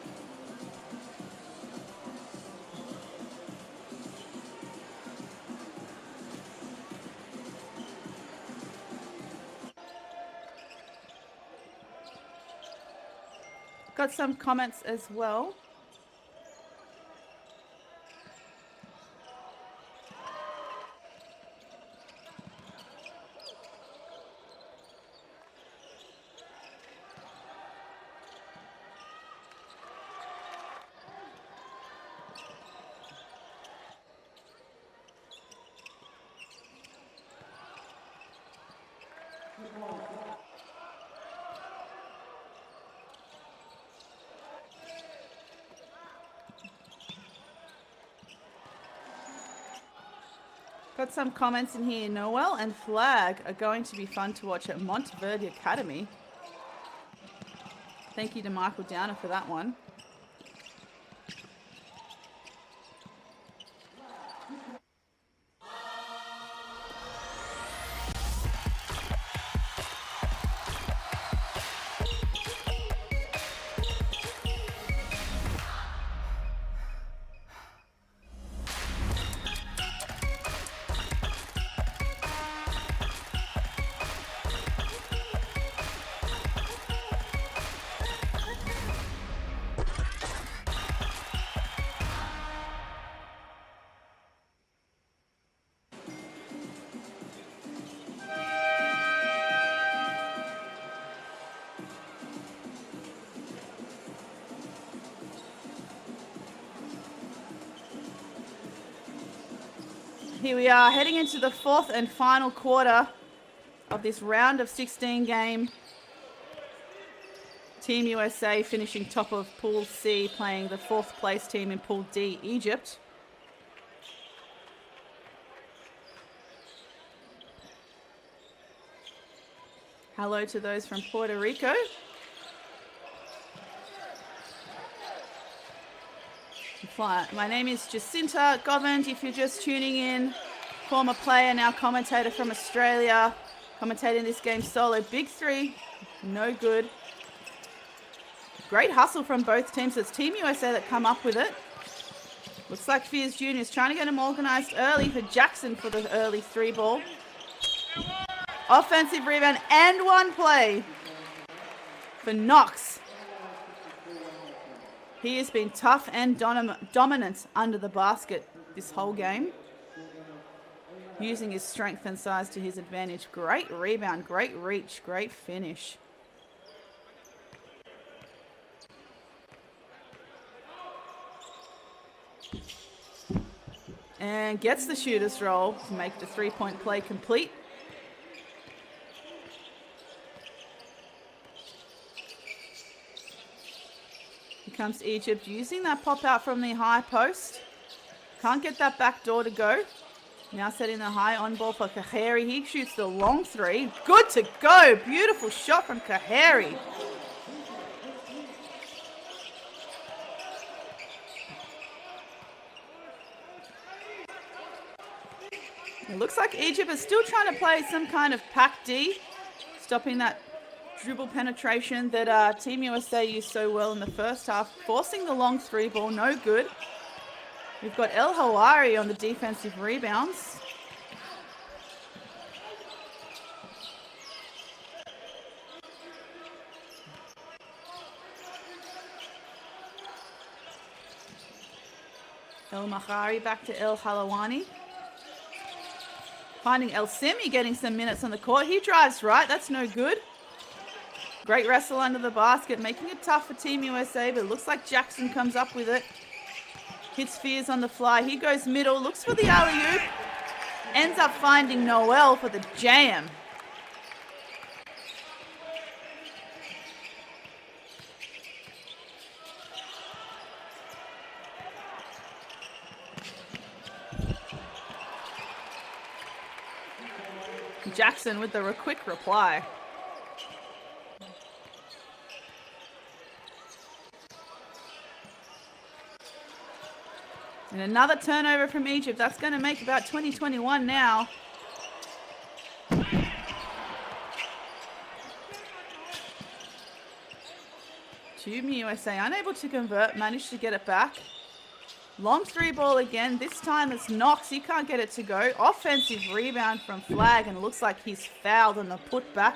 Got some comments as well. Got some comments in here. Noel and Flag are going to be fun to watch at Monteverde Academy. Thank you to Michael Downer for that one. Here we are heading into the fourth and final quarter of this round of 16 game. Team USA finishing top of Pool C, playing the fourth place team in Pool D, Egypt. Hello to those from Puerto Rico. My name is Jacinta Govend. If you're just tuning in, former player, now commentator from Australia, commentating this game solo. Big three, no good. Great hustle from both teams. It's Team USA that come up with it. Looks like Fears Jr. is trying to get him organized early for Jackson for the early three ball. Offensive rebound and one play for Knox. He has been tough and dominant under the basket this whole game, using his strength and size to his advantage. Great rebound, great reach, great finish. And gets the shooter's roll to make the three-point play complete. Comes Egypt using that pop out from the high post. Can't get that back door to go. Now setting the high on ball for Kaheri. He shoots the long three. Good to go. Beautiful shot from Kaheri. It looks like Egypt is still trying to play some kind of pack D, stopping that dribble penetration that Team USA used so well in the first half, forcing the long three ball, no good. We've got El Hawari on the defensive rebounds. El Mahari back to El Halawani. Finding El Simi getting some minutes on the court. He drives right, that's no good. Great wrestle under the basket, making it tough for Team USA, but it looks like Jackson comes up with it. Hits Fears on the fly. He goes middle, looks for the alley-oop. Ends up finding Noel for the jam. Jackson with the quick reply. And another turnover from Egypt. That's going to make about 20-21 now. Team USA unable to convert, managed to get it back. Long three ball again. This time it's Knox. He can't get it to go. Offensive rebound from Flag, and it looks like he's fouled on the putback.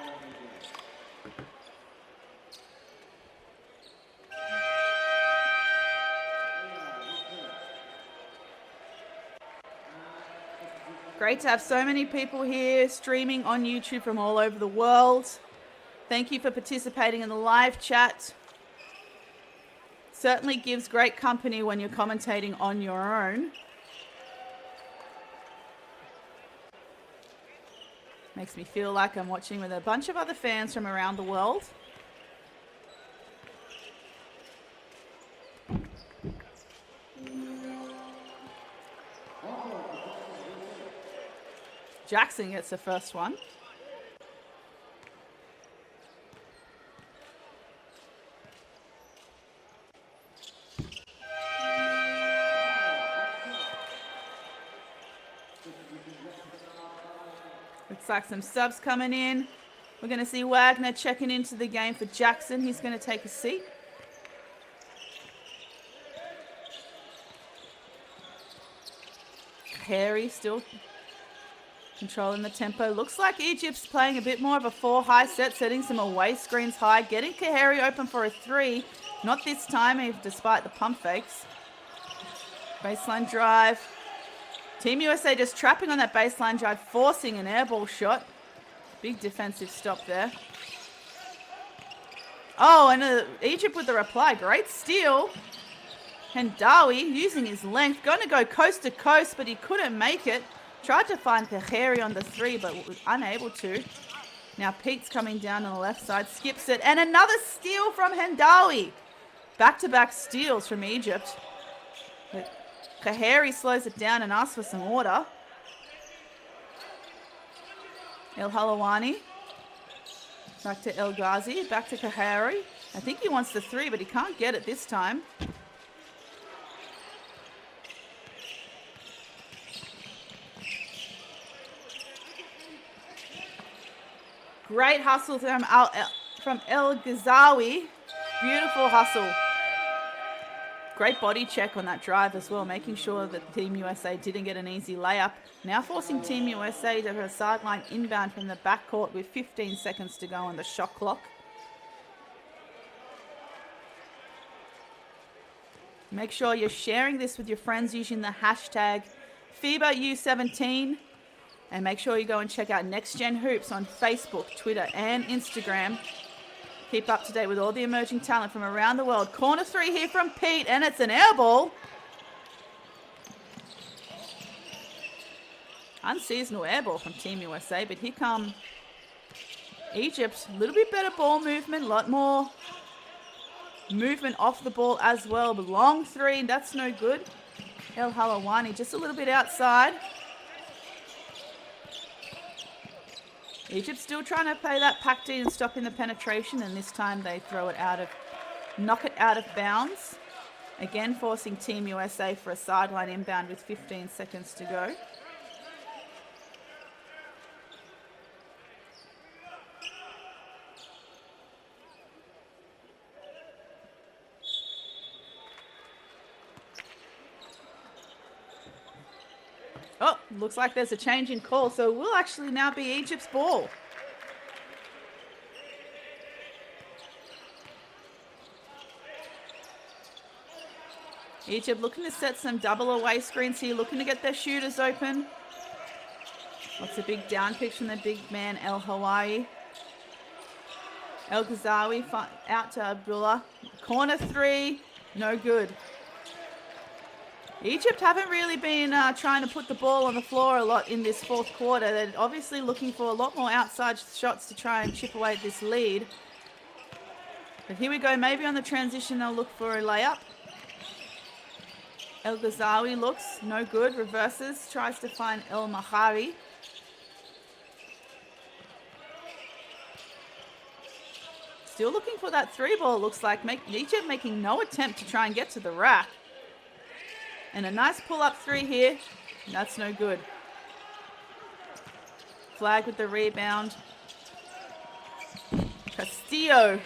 Great to have so many people here streaming on YouTube from all over the world. Thank you for participating in the live chat. Certainly gives great company when you're commentating on your own. Makes me feel like I'm watching with a bunch of other fans from around the world. Jackson gets the first one. Looks like some subs coming in. We're going to see Wagner checking into the game for Jackson. He's going to take a seat. Harry still controlling the tempo. Looks like Egypt's playing a bit more of a 4-high set, setting some away screens high, getting Kaheri open for a 3. Not this time, despite the pump fakes. Baseline drive. Team USA just trapping on that baseline drive, forcing an airball shot. Big defensive stop there. Oh, and Egypt with the reply. Great steal. Hendawi using his length. Going to go coast to coast, but he couldn't make it. Tried to find Kaheri on the 3, but was unable to. Now Pete's coming down on the left side, skips it, and another steal from Hendawi. Back-to-back steals from Egypt. But Kaheri slows it down and asks for some order. El Halawani. Back to El Ghazi, back to Kaheri. I think he wants the 3, but he can't get it this time. Great hustle from El Ghazawi. Beautiful hustle. Great body check on that drive as well, making sure that Team USA didn't get an easy layup. Now forcing Team USA to a sideline inbound from the backcourt with 15 seconds to go on the shot clock. Make sure you're sharing this with your friends using the hashtag FIBA U17. And make sure you go and check out Next Gen Hoops on Facebook, Twitter, and Instagram. Keep up to date with all the emerging talent from around the world. Corner 3 here from Pete, and it's an air ball. Unseasonal air ball from Team USA, but here come Egypt. A little bit better ball movement, a lot more movement off the ball as well. But long 3, that's no good. El Halawani just a little bit outside. Egypt still trying to play that packed in and stopping the penetration, and this time they throw it out of, knock it out of bounds. Again, forcing Team USA for a sideline inbound with 15 seconds to go. Oh, looks like there's a change in call, so it will actually now be Egypt's ball. Egypt looking to set some double away screens here, looking to get their shooters open. Lots of big down picks from the big man, El Hawaii. El Ghazawi out to Abdullah. Corner 3, no good. Egypt haven't really been trying to put the ball on the floor a lot in this fourth quarter. They're obviously looking for a lot more outside shots to try and chip away at this lead. But here we go. Maybe on the transition they'll look for a layup. El Ghazawi looks no good. Reverses. Tries to find El Mahari. Still looking for that three ball, looks like. Egypt making no attempt to try and get to the rack. And a nice pull-up three here. That's no good. Flag with the rebound. Castillo.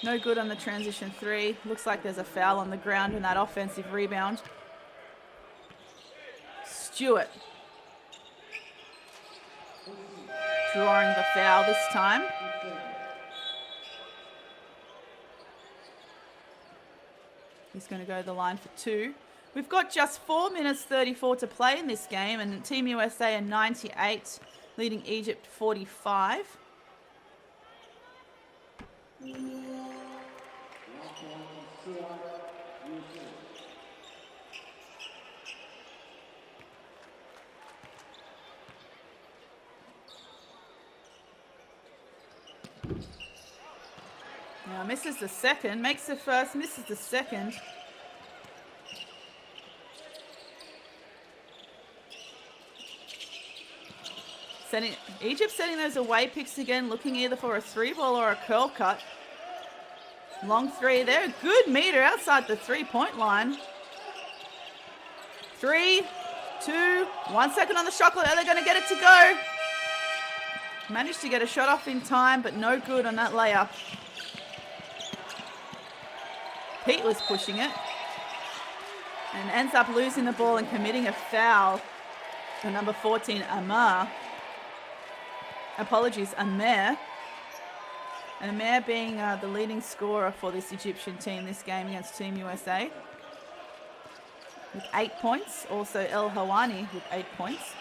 No good on the transition three. Looks like there's a foul on the ground in that offensive rebound. Stewart. Drawing the foul this time. He's going to go to the line for two. We've got just 4 minutes 34 to play in this game, and Team USA are 98, leading Egypt 45. Now misses the second, makes the first, misses the second. Egypt setting those away picks again, looking either for a three ball or a curl cut. Long three there, good meter outside the 3-point line. 3, 2, 1 second on the shot clock. Are they going to get it to go? Managed to get a shot off in time, but no good on that layup. Pete was pushing it and ends up losing the ball and committing a foul. The number 14, Amar. Apologies, Amer. And Amer being the leading scorer for this Egyptian team this game against Team USA. With 8 points. Also El Hawani with 8 points.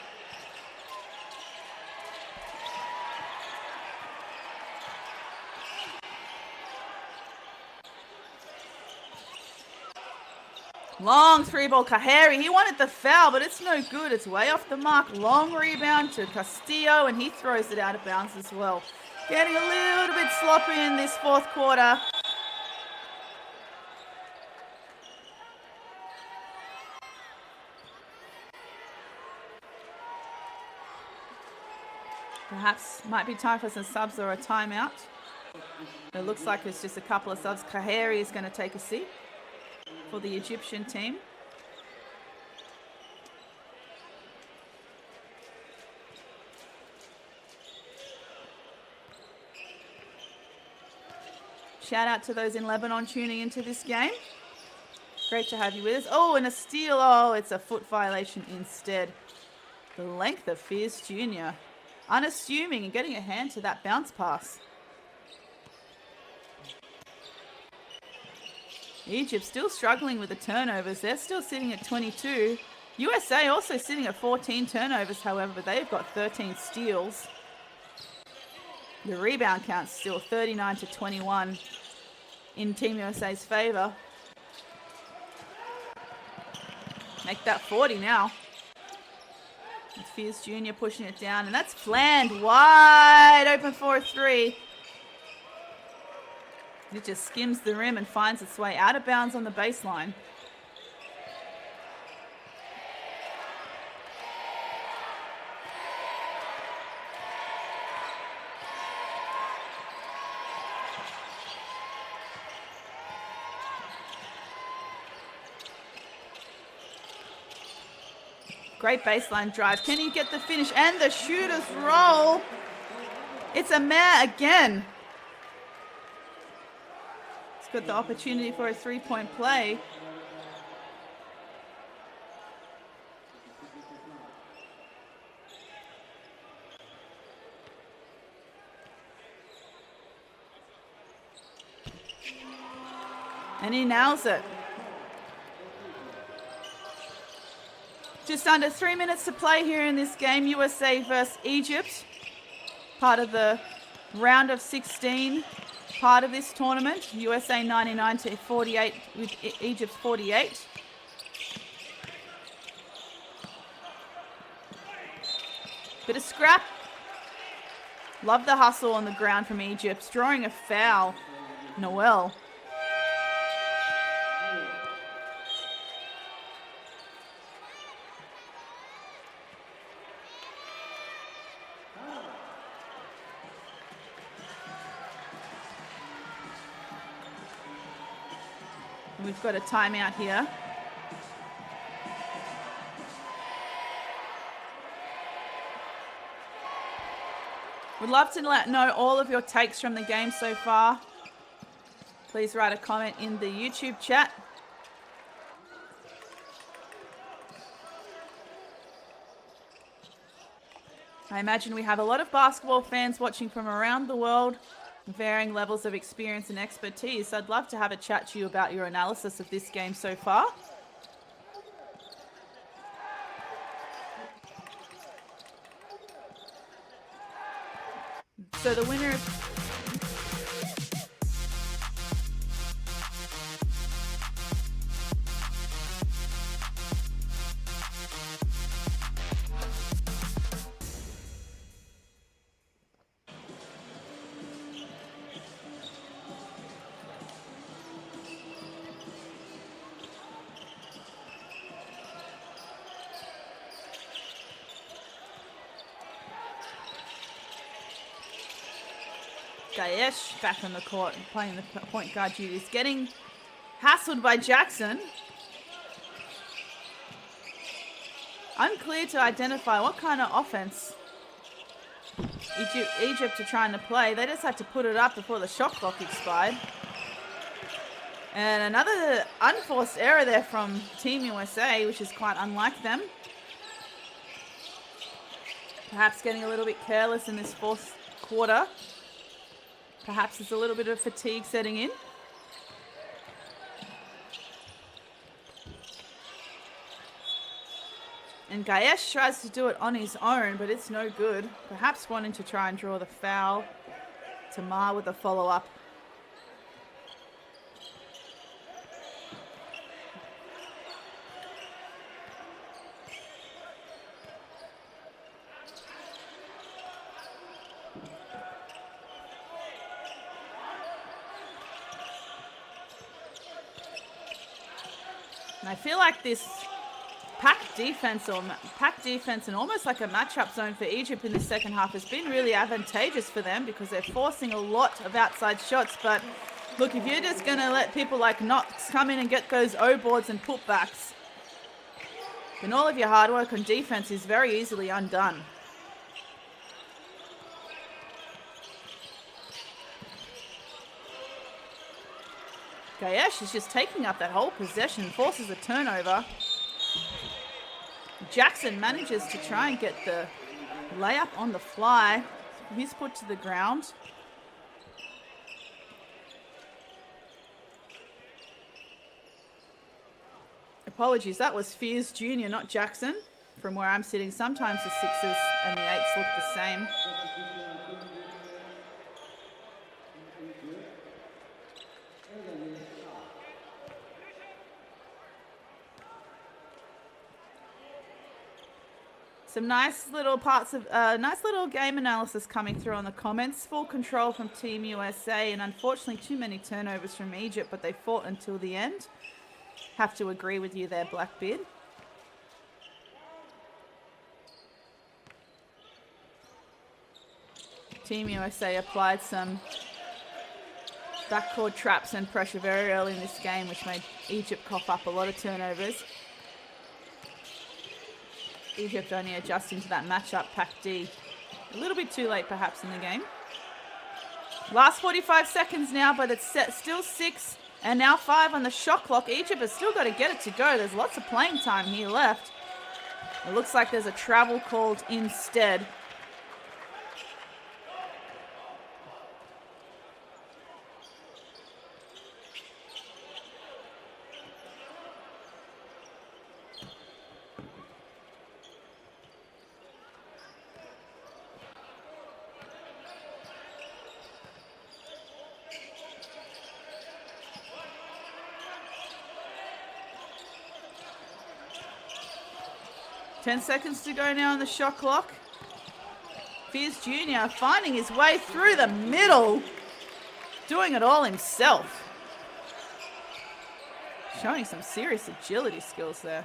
Long three ball, Kaheri. He wanted the foul, but it's no good. It's way off the mark. Long rebound to Castillo, and he throws it out of bounds as well. Getting a little bit sloppy in this fourth quarter. Perhaps might be time for some subs or a timeout. It looks like it's just a couple of subs. Kaheri is going to take a seat for the Egyptian team. Shout out to those in Lebanon tuning into this game. Great to have you with us. Oh, and a steal. Oh, it's a foot violation instead. The length of Fierce Jr. Unassuming and getting a hand to that bounce pass. Egypt still struggling with the turnovers. They're still sitting at 22. USA also sitting at 14 turnovers, however, but they've got 13 steals. The rebound count's still 39-21 in Team USA's favor. Make that 40 now. It's Fierce Jr. pushing it down, and that's Fland wide open for a three. It just skims the rim and finds its way out of bounds on the baseline. Great baseline drive. Can he get the finish and the shooter's roll? It's Amer again. Got the opportunity for a three-point play. And he nails it. Just under 3 minutes to play here in this game. USA versus Egypt. Part of the round of 16. Part of this tournament. USA 99-48 with Egypt 48. Bit of scrap. Love the hustle on the ground from Egypt. Drawing a foul. Noel. We've got a timeout here. We'd love to know all of your takes from the game so far. Please write a comment in the YouTube chat. I imagine we have a lot of basketball fans watching from around the world, varying levels of experience and expertise. I'd love to have a chat to you about your analysis of this game so far. So the winner is... Gaesh back on the court and playing the point guard duties. Getting hassled by Jackson. Unclear to identify what kind of offense Egypt are trying to play. They just had to put it up before the shot clock expired. And another unforced error there from Team USA, which is quite unlike them. Perhaps getting a little bit careless in this fourth quarter. Perhaps there's a little bit of fatigue setting in. And Gaesh tries to do it on his own, but it's no good. Perhaps wanting to try and draw the foul. Tamar with a follow-up. And I feel like this pack defense and almost like a matchup zone for Egypt in the second half has been really advantageous for them because they're forcing a lot of outside shots. But look, if you're just going to let people like Knox come in and get those O-boards and putbacks, then all of your hard work on defense is very easily undone. Gaesh is just taking up that whole possession, forces a turnover. Jackson manages to try and get the layup on the fly. He's put to the ground. Apologies, that was Fears Jr., not Jackson. From where I'm sitting, sometimes the 6s and the 8s look the same. Some nice little parts of nice little game analysis coming through on the comments. Full control from Team USA, and unfortunately too many turnovers from Egypt, but they fought until the end. Have to agree with you there, Blackbeard. Team USA applied some backcourt traps and pressure very early in this game, which made Egypt cough up a lot of turnovers. Egypt only adjusting to that matchup, Pack D. A little bit too late perhaps in the game. Last 45 seconds now, but it's set still 6 and now 5 on the shot clock. Egypt has still got to get it to go. There's lots of playing time here left. It looks like there's a travel called instead. Ten seconds to go now on the shot clock. Fears Jr. finding his way through the middle. Doing it all himself. Showing some serious agility skills there.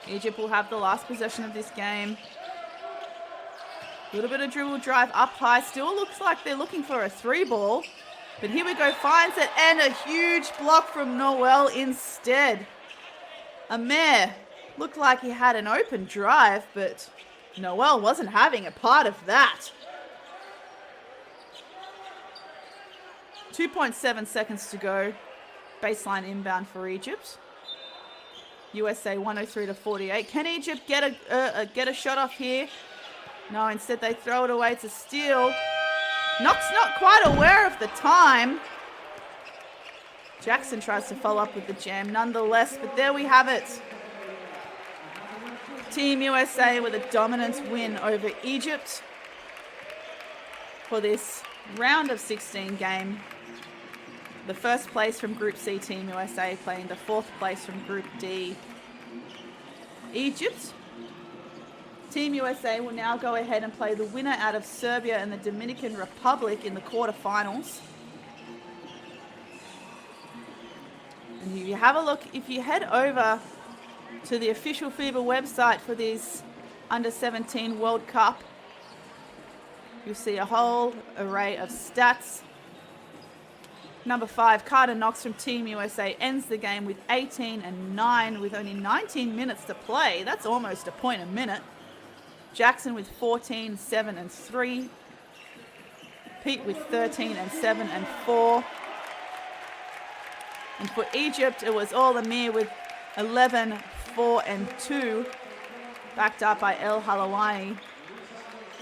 Egypt will have the last possession of this game. A little bit of dribble drive up high. Still looks like they're looking for a 3 ball. But here we go, finds it, and a huge block from Noel instead. Amir looked like he had an open drive, but Noel wasn't having a part of that. 2.7 seconds to go. Baseline inbound for Egypt. USA 103-48. Can Egypt get a shot off here? No, instead they throw it away to steal. Knox not quite aware of the time. Jackson tries to follow up with the jam nonetheless, but there we have it. Team USA with a dominant win over Egypt for this round of 16 game. The first place from Group C, Team USA, playing the fourth place from Group D, Egypt. Team USA will now go ahead and play the winner out of Serbia and the Dominican Republic in the quarterfinals. And if you have a look, if you head over to the official FIBA website for this Under-17 World Cup, you'll see a whole array of stats. Number 5, Carter Knox from Team USA ends the game with 18 and 9 with only 19 minutes to play. That's almost a point a minute. Jackson with 14, 7 and 3. Pete with 13 and 7 and 4. And for Egypt, it was all Amir with 11, 4 and 2. Backed up by El Halawani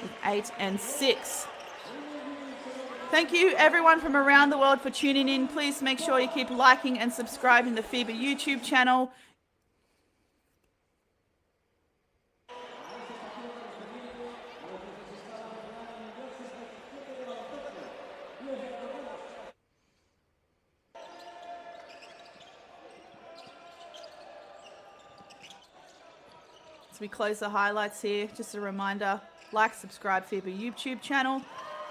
with 8 and 6. Thank you everyone from around the world for tuning in. Please make sure you keep liking and subscribing the FIBA YouTube channel. As we close the highlights here, just a reminder, like, subscribe FIBA YouTube channel.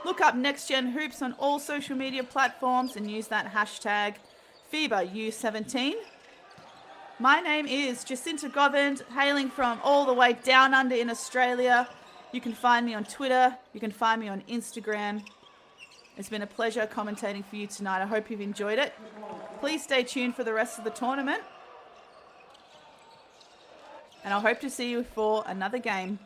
Look up Next Gen Hoops on all social media platforms and use that hashtag FIBA U17. My name is Jacinta, hailing from all the way down under in Australia. You can find me on Twitter. You can find me on Instagram. It's been a pleasure commentating for you tonight. I hope you've enjoyed it. Please stay tuned for the rest of the tournament. And I hope to see you for another game.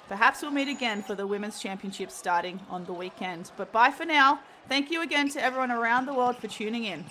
Perhaps we'll meet again for the Women's Championship starting on the weekend. But bye for now. Thank you again to everyone around the world for tuning in.